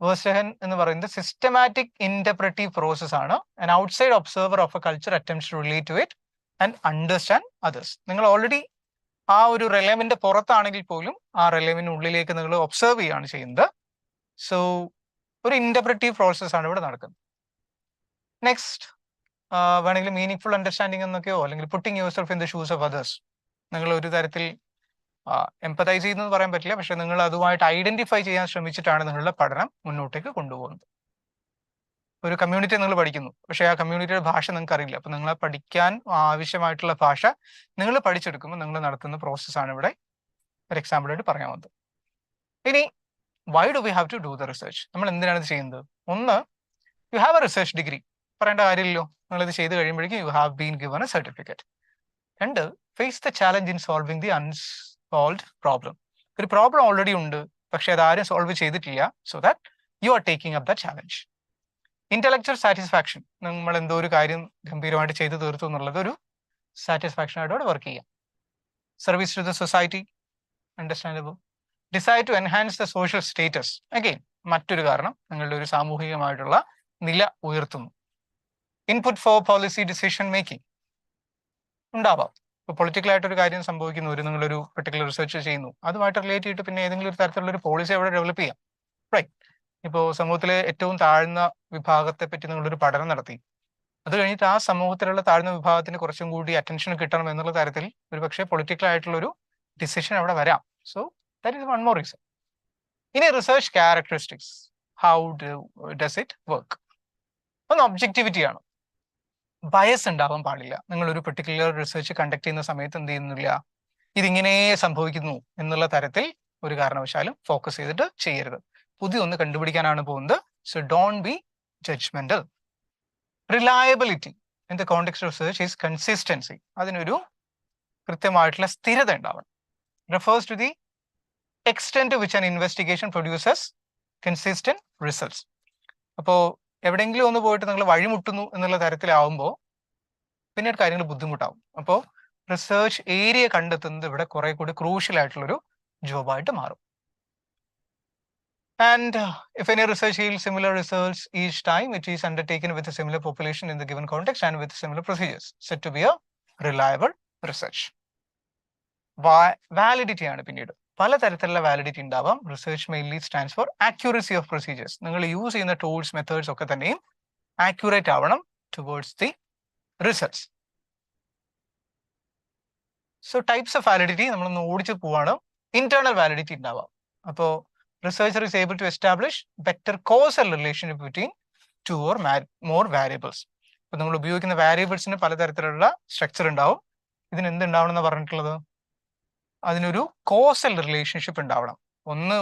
വേർസ്റ്റേൺ എന്ന് പറയുന്നത് സിസ്റ്റമാറ്റിക് ഇന്റർപ്രറ്റീവ് പ്രോസസ് ആണ്. An outside observer of a culture attempts to relate to it and understand others. നിങ്ങൾ ഓൾറെഡി ആ ഒരു റെലവന്റ് പുറത്താണെങ്കിൽ പോലും ആ റെലവന്റിനുള്ളിലേക്ക് നിങ്ങൾ ഒബ്സർവ് ചെയ്യുകയാണ് ചെയ്യുന്നത്. സോ ഒരു ഇന്റർപ്രറ്റീവ് പ്രോസസ് ആണ് ഇവിടെ നടക്കുന്നത്. നെക്സ്റ്റ് വേണമെങ്കിൽ മീനിങ് ഫുൾ അണ്ടർസ്റ്റാൻഡിങ് എന്നൊക്കെയോ അല്ലെങ്കിൽ putting yourself in the shoes of others. നിങ്ങൾ ഒരു തരത്തിൽ എംപതൈസ് ചെയ്യുന്നത് പറയാൻ പറ്റില്ല, പക്ഷെ നിങ്ങൾ അതുമായിട്ട് ഐഡന്റിഫൈ ചെയ്യാൻ ശ്രമിച്ചിട്ടാണ് നിങ്ങളുടെ പഠനം മുന്നോട്ടേക്ക് കൊണ്ടുപോകുന്നത്. ഒരു കമ്മ്യൂണിറ്റി നിങ്ങൾ പഠിക്കുന്നു, പക്ഷേ ആ കമ്മ്യൂണിറ്റിയുടെ ഭാഷ നിങ്ങൾക്ക് അറിയില്ല. അപ്പൊ നിങ്ങൾ പഠിക്കാൻ ആവശ്യമായിട്ടുള്ള ഭാഷ നിങ്ങൾ പഠിച്ചെടുക്കുമ്പോൾ നിങ്ങൾ നടത്തുന്ന പ്രോസസ്സാണ് ഇവിടെ ഒരു എക്സാമ്പിൾ ആയിട്ട് പറയാൻ വന്നത്. ഇനി why do we have to do the research? നമ്മൾ എന്തിനാണ് ഇത് ചെയ്യുന്നത്? ഒന്ന്, you have a research degree, പറയേണ്ട കാര്യമില്ലല്ലോ, നിങ്ങളിത് ചെയ്ത് കഴിയുമ്പോഴേക്കും you have been given a certificate. രണ്ട്, face the challenge in solving the unsolved problem. ഒരു പ്രോബ്ലം ഓൾറെഡി ഉണ്ട്, പക്ഷെ അതാരും സോൾവ് ചെയ്തിട്ടില്ല. So that you are taking up the challenge. Intellectual satisfaction, നമ്മൾ എന്തോ ഒരു കാര്യം ഗംഭീരമായിട്ട് ചെയ്തു തീർത്തു എന്നുള്ളത് ഒരു സാറ്റിസ്ഫാക്ഷൻ ആയിട്ട് വർക്ക് ചെയ്യാം. Service to the society, understandable. Decide to enhance the social status, again മറ്റൊരു കാരണം, നിങ്ങളുടെ ഒരു സാമൂഹികമായിട്ടുള്ള നില ഉയർത്തുന്നു. Input for policy decision making ഉണ്ടാവാം. ഇപ്പോൾ പൊളിറ്റിക്കൽ ആയിട്ടൊരു കാര്യം സംഭവിക്കുന്നു, നിങ്ങളൊരു പെർട്ടിക്കുലർ റിസർച്ച് ചെയ്യുന്നു, അതുമായിട്ട് റിലേറ്റ് ചെയ്തിട്ട് പിന്നെ ഏതെങ്കിലും ഒരു തരത്തിലുള്ള ഒരു പോളിസി അവിടെ ഡെവലപ്പ് ചെയ്യാം, റൈറ്റ്? ഇപ്പോൾ സമൂഹത്തിലെ ഏറ്റവും താഴ്ന്ന വിഭാഗത്തെ പറ്റി നിങ്ങളൊരു പഠനം നടത്തി, അത് കഴിഞ്ഞിട്ട് ആ സമൂഹത്തിലുള്ള താഴ്ന്ന വിഭാഗത്തിന് കുറച്ചും കൂടി അറ്റൻഷൻ കിട്ടണം എന്നുള്ള തരത്തിൽ ഒരു പക്ഷേ പൊളിറ്റിക്കൽ ആയിട്ടുള്ള ഒരു ഡിസിഷൻ അവിടെ വരാം. So that is one more reason. ഇനി research characteristics, how does it work? ഒന്ന് ഒബ്ജക്ടിവിറ്റി ആണ്. ബയസ് ഉണ്ടാവാൻ പാടില്ല. നിങ്ങൾ ഒരു പെർട്ടിക്കുലർ റിസർച്ച് കണ്ടക്ട് ചെയ്യുന്ന സമയത്ത് എന്ത് ചെയ്യുന്നില്ല, ഇതിങ്ങനെ സംഭവിക്കുന്നു എന്നുള്ള തരത്തിൽ ഒരു കാരണവശാലും ഫോക്കസ് ചെയ്തിട്ട് ചെയ്യരുത്. പുതിയൊന്ന് കണ്ടുപിടിക്കാനാണ് പോകുന്നത്. So don't be judgemental. Reliability in the context of research is consistency. അതിനൊരു കൃത്യമായിട്ടുള്ള സ്ഥിരത ഉണ്ടാവണം. refers to the extent to which an investigation produces consistent results. അപ്പോൾ എവിടെയെങ്കിലും ഒന്ന് പോയിട്ട് നിങ്ങൾ വഴിമുട്ടുന്നു എന്നുള്ള തരത്തിലാവുമ്പോൾ പിന്നീട് കാര്യങ്ങൾ ബുദ്ധിമുട്ടാവും. അപ്പോൾ റിസർച്ച് ഏരിയ കണ്ടെത്തുന്നത് ഇവിടെ കുറെ കൂടി ക്രൂഷ്യൽ ആയിട്ടുള്ളൊരു ജോബായിട്ട് മാറും. And if any research yields similar results each time it is undertaken with a similar population in the given context and with similar procedures, said to be a reliable research. Validity ആണ് പിന്നീട് പലതരത്തിലുള്ള validity ഉണ്ടാവാം. Research mainly stands for accuracy of procedures. നിങ്ങൾ use ചെയ്യുന്ന tools, methods ഒക്കെ തന്നെയും accurate ആവണം towards the results. So types of validity നമ്മളൊന്ന് ഓടിച്ച് പോവാണ്. ഇന്റേണൽ വാലിഡിറ്റി ഉണ്ടാവാം. അപ്പോൾ researcher is able to establish better causal relationship between two or more variables. അപ്പോൾ നമ്മൾ ഉപയോഗിക്കുന്ന വാരിയബിൾസിന് പലതരത്തിലുള്ള സ്ട്രക്ചർ ഉണ്ടാവും. ഇതിന് എന്തുണ്ടാവണം എന്ന് പറഞ്ഞിട്ടുള്ളത്, അതിനൊരു കോസൽ റിലേഷൻഷിപ്പ് ഉണ്ടാവണം.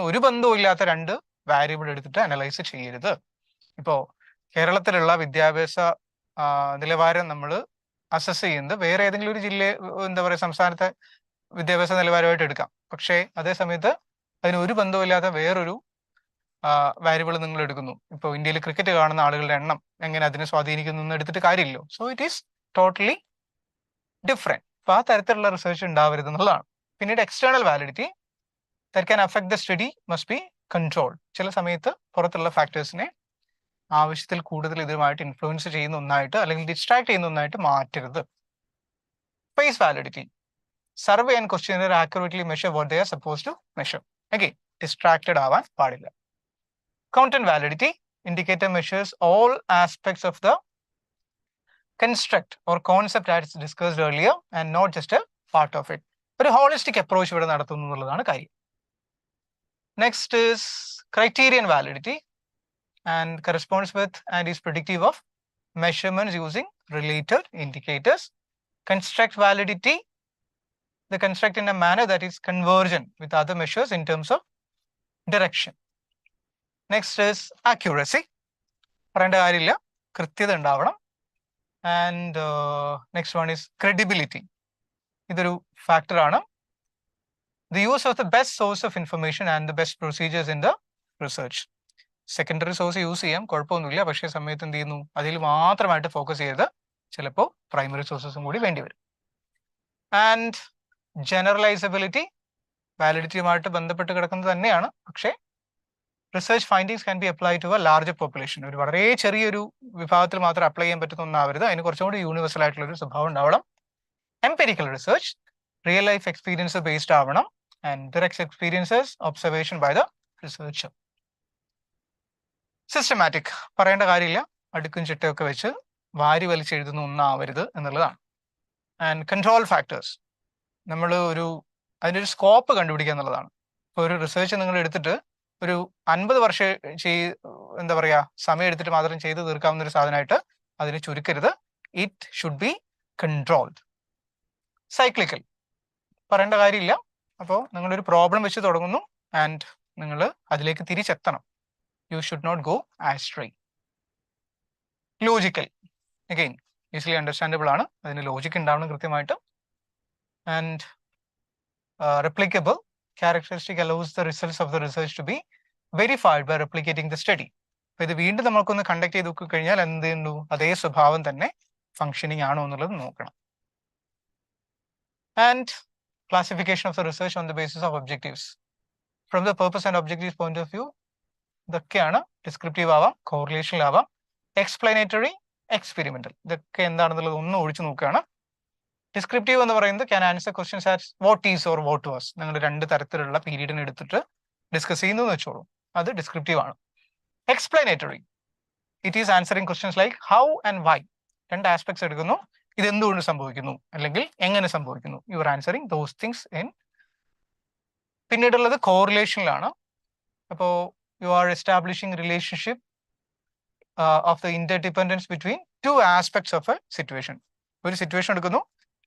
ഒരു ബന്ധവും ഇല്ലാത്ത രണ്ട് വാരിയബിൾ എടുത്തിട്ട് അനലൈസ് ചെയ്യരുത്. ഇപ്പോൾ കേരളത്തിലുള്ള വിദ്യാഭ്യാസ നിലവാരം നമ്മൾ അസസ് ചെയ്യുന്നത് വേറെ ഏതെങ്കിലും ഒരു എന്താ പറയുക സംസ്ഥാനത്തെ വിദ്യാഭ്യാസ നിലവാരമായിട്ട് എടുക്കാം. പക്ഷേ അതേ സമയത്ത് അതിന് ഒരു ബന്ധവുമില്ലാത്ത വേറൊരു വാരിയബിൾ നിങ്ങൾ എടുക്കുന്നു. ഇപ്പോൾ ഇന്ത്യയിൽ ക്രിക്കറ്റ് കാണുന്ന ആളുകളുടെ എണ്ണം എങ്ങനെ അതിനെ സ്വാധീനിക്കുന്നു എന്ന് എടുത്തിട്ട് കാര്യമില്ലല്ലോ. So it is totally different. അപ്പോൾ ആ തരത്തിലുള്ള റിസർച്ച് ഉണ്ടാവരുത് എന്നുള്ളതാണ്. പിന്നീട് external validity that can affect the study must be controlled. ചില സമയത്ത് പുറത്തുള്ള ഫാക്ടേഴ്സിനെ ആവശ്യത്തിൽ കൂടുതൽ ഇതുമായിട്ട് ഇൻഫ്ലുവൻസ് ചെയ്യുന്ന ഒന്നായിട്ട് അല്ലെങ്കിൽ ഡിസ്ട്രാക്ട് ചെയ്യുന്ന ഒന്നായിട്ട് മാറ്റരുത്. Space validity survey and questionnaire accurately measure what they are suppose to measure. Again distracted ആവാൻ പാടില്ല. Content validity indicator measures all aspects of the construct or concept as discussed earlier and not just a part of it. ഒരു holistic approach ഇവിടെ നടത്തുന്നു എന്നുള്ളതാണ് കാര്യം. Next is criterion validity and corresponds with and is predictive of measurements using related indicators. Construct validity, the construct in a manner that is convergent with other measures in terms of direction. Next is accuracy. പറയേണ്ട കാര്യമില്ല, കൃത്യത ഉണ്ടാവണം. And next one is credibility. ഇതൊരു factor ആണ്. The use of the best source of information and the best procedures in the research. Secondary source use ചെയ്യാം, കുഴപ്പമൊന്നുമില്ല. പക്ഷേ സമയത്ത് എന്ത് ചെയ്യുന്നു, അതിൽ മാത്രമായിട്ട് ഫോക്കസ് ചെയ്ത് ചിലപ്പോൾ പ്രൈമറി സോഴ്സസും കൂടി വേണ്ടി വരും. ആൻഡ് ജനറലൈസബിലിറ്റി വാലിഡിറ്റിയുമായിട്ട് ബന്ധപ്പെട്ട് കിടക്കുന്നത് തന്നെയാണ്. പക്ഷേ research findings can be apply to a larger population. ഒരു വളരെ ചെറിയൊരു വിഭാഗത്തിൽ മാത്രം അപ്ലൈ ചെയ്യാൻ പറ്റുന്ന ഒന്നാവരുത്. അതിന് കുറച്ചും കൂടി യൂണിവേഴ്സൽ ആയിട്ടുള്ള ഒരു സ്വഭാവം ഉണ്ടാവണം. Empirical research real life experience based ആവണം. And direct experiences observation by the researcher. Systematic പറയേണ്ട കാര്യമില്ല, അടുക്കും ചിട്ടയൊക്കെ വെച്ച് വാരി വലിച്ചെഴുതുന്ന ഒന്നാവരുത് എന്നുള്ളതാണ്. ആൻഡ് കൺട്രോൾ ഫാക്ടേഴ്സ് നമ്മൾ അതിൻ്റെ ഒരു സ്കോപ്പ് കണ്ടുപിടിക്കുക എന്നുള്ളതാണ്. ഇപ്പോൾ ഒരു റിസർച്ച് നിങ്ങൾ എടുത്തിട്ട് ഒരു 50 വർഷം എന്താ പറയുക സമയം എടുത്തിട്ട് മാത്രം ചെയ്ത് തീർക്കാവുന്ന ഒരു സാധനമായിട്ട് അതിനെ ചുരുക്കരുത്. It should be controlled. Cyclical പറയേണ്ട കാര്യമില്ല. അപ്പോൾ നിങ്ങളൊരു പ്രോബ്ലം വെച്ച് തുടങ്ങുന്നു ആൻഡ് നിങ്ങൾ അതിലേക്ക് തിരിച്ചെത്തണം. You should not go astray. Logical, again easily understandable ആണ്, അതിന് ലോജിക് ഉണ്ടാവണം കൃത്യമായിട്ട്. And replicable characteristic allows the results of the research to be verified by replicating the study. അപ്പോൾ ഇത് വീണ്ടും നമുക്കൊന്ന് കണ്ടക്ട് ചെയ്ത് നോക്കി കഴിഞ്ഞാൽ എന്ത് ചെയ്യുന്നു, അതേ സ്വഭാവം തന്നെ ഫങ്ഷനിങ് ആണോ എന്നുള്ളത് നോക്കണം. And classification of the research on the basis of objectives. From the purpose and objectives point of view ഇതൊക്കെയാണ്. ഡിസ്ക്രിപ്റ്റീവ് ആവാം, കോറിലേഷനിലാവാം, എക്സ്പ്ലനേറ്ററി, എക്സ്പെരിമെന്റൽ. ഇതൊക്കെ എന്താണെന്നുള്ളത് ഒന്ന് ഒഴിച്ചു നോക്കുകയാണ്. ഡിസ്ക്രിപ്റ്റീവ് എന്ന് പറയുന്നത് can answer questions as what is or what was. നിങ്ങൾ രണ്ട് തരത്തിലുള്ള പീരീഡിനെ എടുത്തിട്ട് ഡിസ്കസ് ചെയ്യുന്നു എന്ന് വെച്ചോളൂ, അത് ഡിസ്ക്രിപ്റ്റീവ് ആണ്. Explanatory it is answering questions like how and why. രണ്ട് ആസ്പെക്ട്സ് എടുക്കുന്നു, ഇത് എന്തുകൊണ്ട് സംഭവിക്കുന്നു അല്ലെങ്കിൽ എങ്ങനെ സംഭവിക്കുന്നു. You are answering those things in. പിന്നീടുള്ളത് കോറിലേഷനിലാണ്. അപ്പോൾ you are establishing relationship of the interdependence between two aspects of a situation. ഒരു സിറ്റുവേഷൻ എടുക്കുന്നു,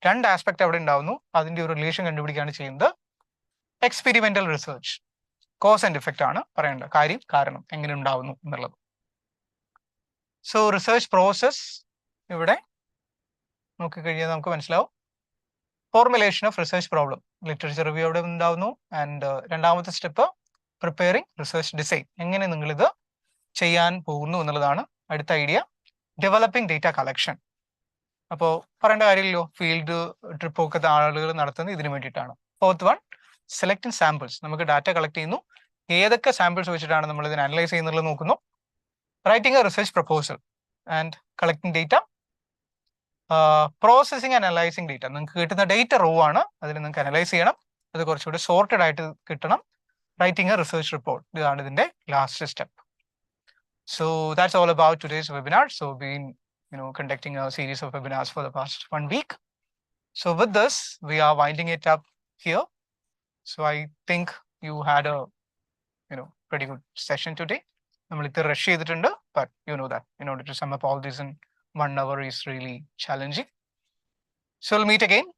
രണ്ട് ആസ്പെക്ട് അവിടെ ഉണ്ടാവുന്നു, അതിന്റെ ഒരു റിലേഷൻ കണ്ടുപിടിക്കുകയാണ് ചെയ്യുന്നത്. Experimental research, cause and effect ആണ് പറയേണ്ടത്, കാര്യം കാരണം എങ്ങനെ ഉണ്ടാവുന്നു എന്നുള്ളത്. സോ റിസർച്ച് പ്രോസസ് ഇവിടെ നോക്കിക്കഴിഞ്ഞാൽ നമുക്ക് മനസ്സിലാവും. Formulation of research problem, literature review അവിടെ ഉണ്ടാവുന്നു. ആൻഡ് രണ്ടാമത്തെ സ്റ്റെപ്പ് പ്രിപ്പയറിംഗ് റിസർച്ച് ഡിസൈൻ, എങ്ങനെ നിങ്ങളിത് ചെയ്യാൻ പോകുന്നു എന്നുള്ളതാണ് അടുത്ത ഐഡിയ. ഡെവലപ്പിംഗ് ഡേറ്റ കളക്ഷൻ, അപ്പോൾ പറയേണ്ട കാര്യമില്ലല്ലോ, ഫീൽഡ് ട്രിപ്പ് ഒക്കെ ആളുകൾ നടത്തുന്നത് ഇതിനു വേണ്ടിയിട്ടാണ്. ഫോർത്ത് വൺ സെലക്ടിങ് സാമ്പിൾസ്, നമുക്ക് ഡാറ്റ കളക്ട് ചെയ്യുന്നു, ഏതൊക്കെ സാമ്പിൾസ് വെച്ചിട്ടാണ് നമ്മൾ ഇതിനെ അനലൈസ് ചെയ്യുന്നുള്ളത് നോക്കുന്നു. Writing A research proposal and collecting data. Processing and analysing data, നിങ്ങൾക്ക് കിട്ടുന്ന ഡേറ്റ റോ ആണ്, അതിന് നിങ്ങൾക്ക് അനലൈസ് ചെയ്യണം, അത് കുറച്ചുകൂടി സോർട്ടഡ് ആയിട്ട് കിട്ടണം. റൈറ്റിംഗ് എ റിസർച്ച് റിപ്പോർട്ട്, ഇതാണ് ഇതിന്റെ last step. So that's all about today's webinar. So we've been, conducting a series of webinars for the past 1 week. So with this, we are winding it up here. So I think you had a, pretty good session today. നമ്മൾ ഇത് rush ചെയ്തിട്ടുണ്ട്, but you know that in order to sum up all this in 1 hour is really challenging. So we'll meet again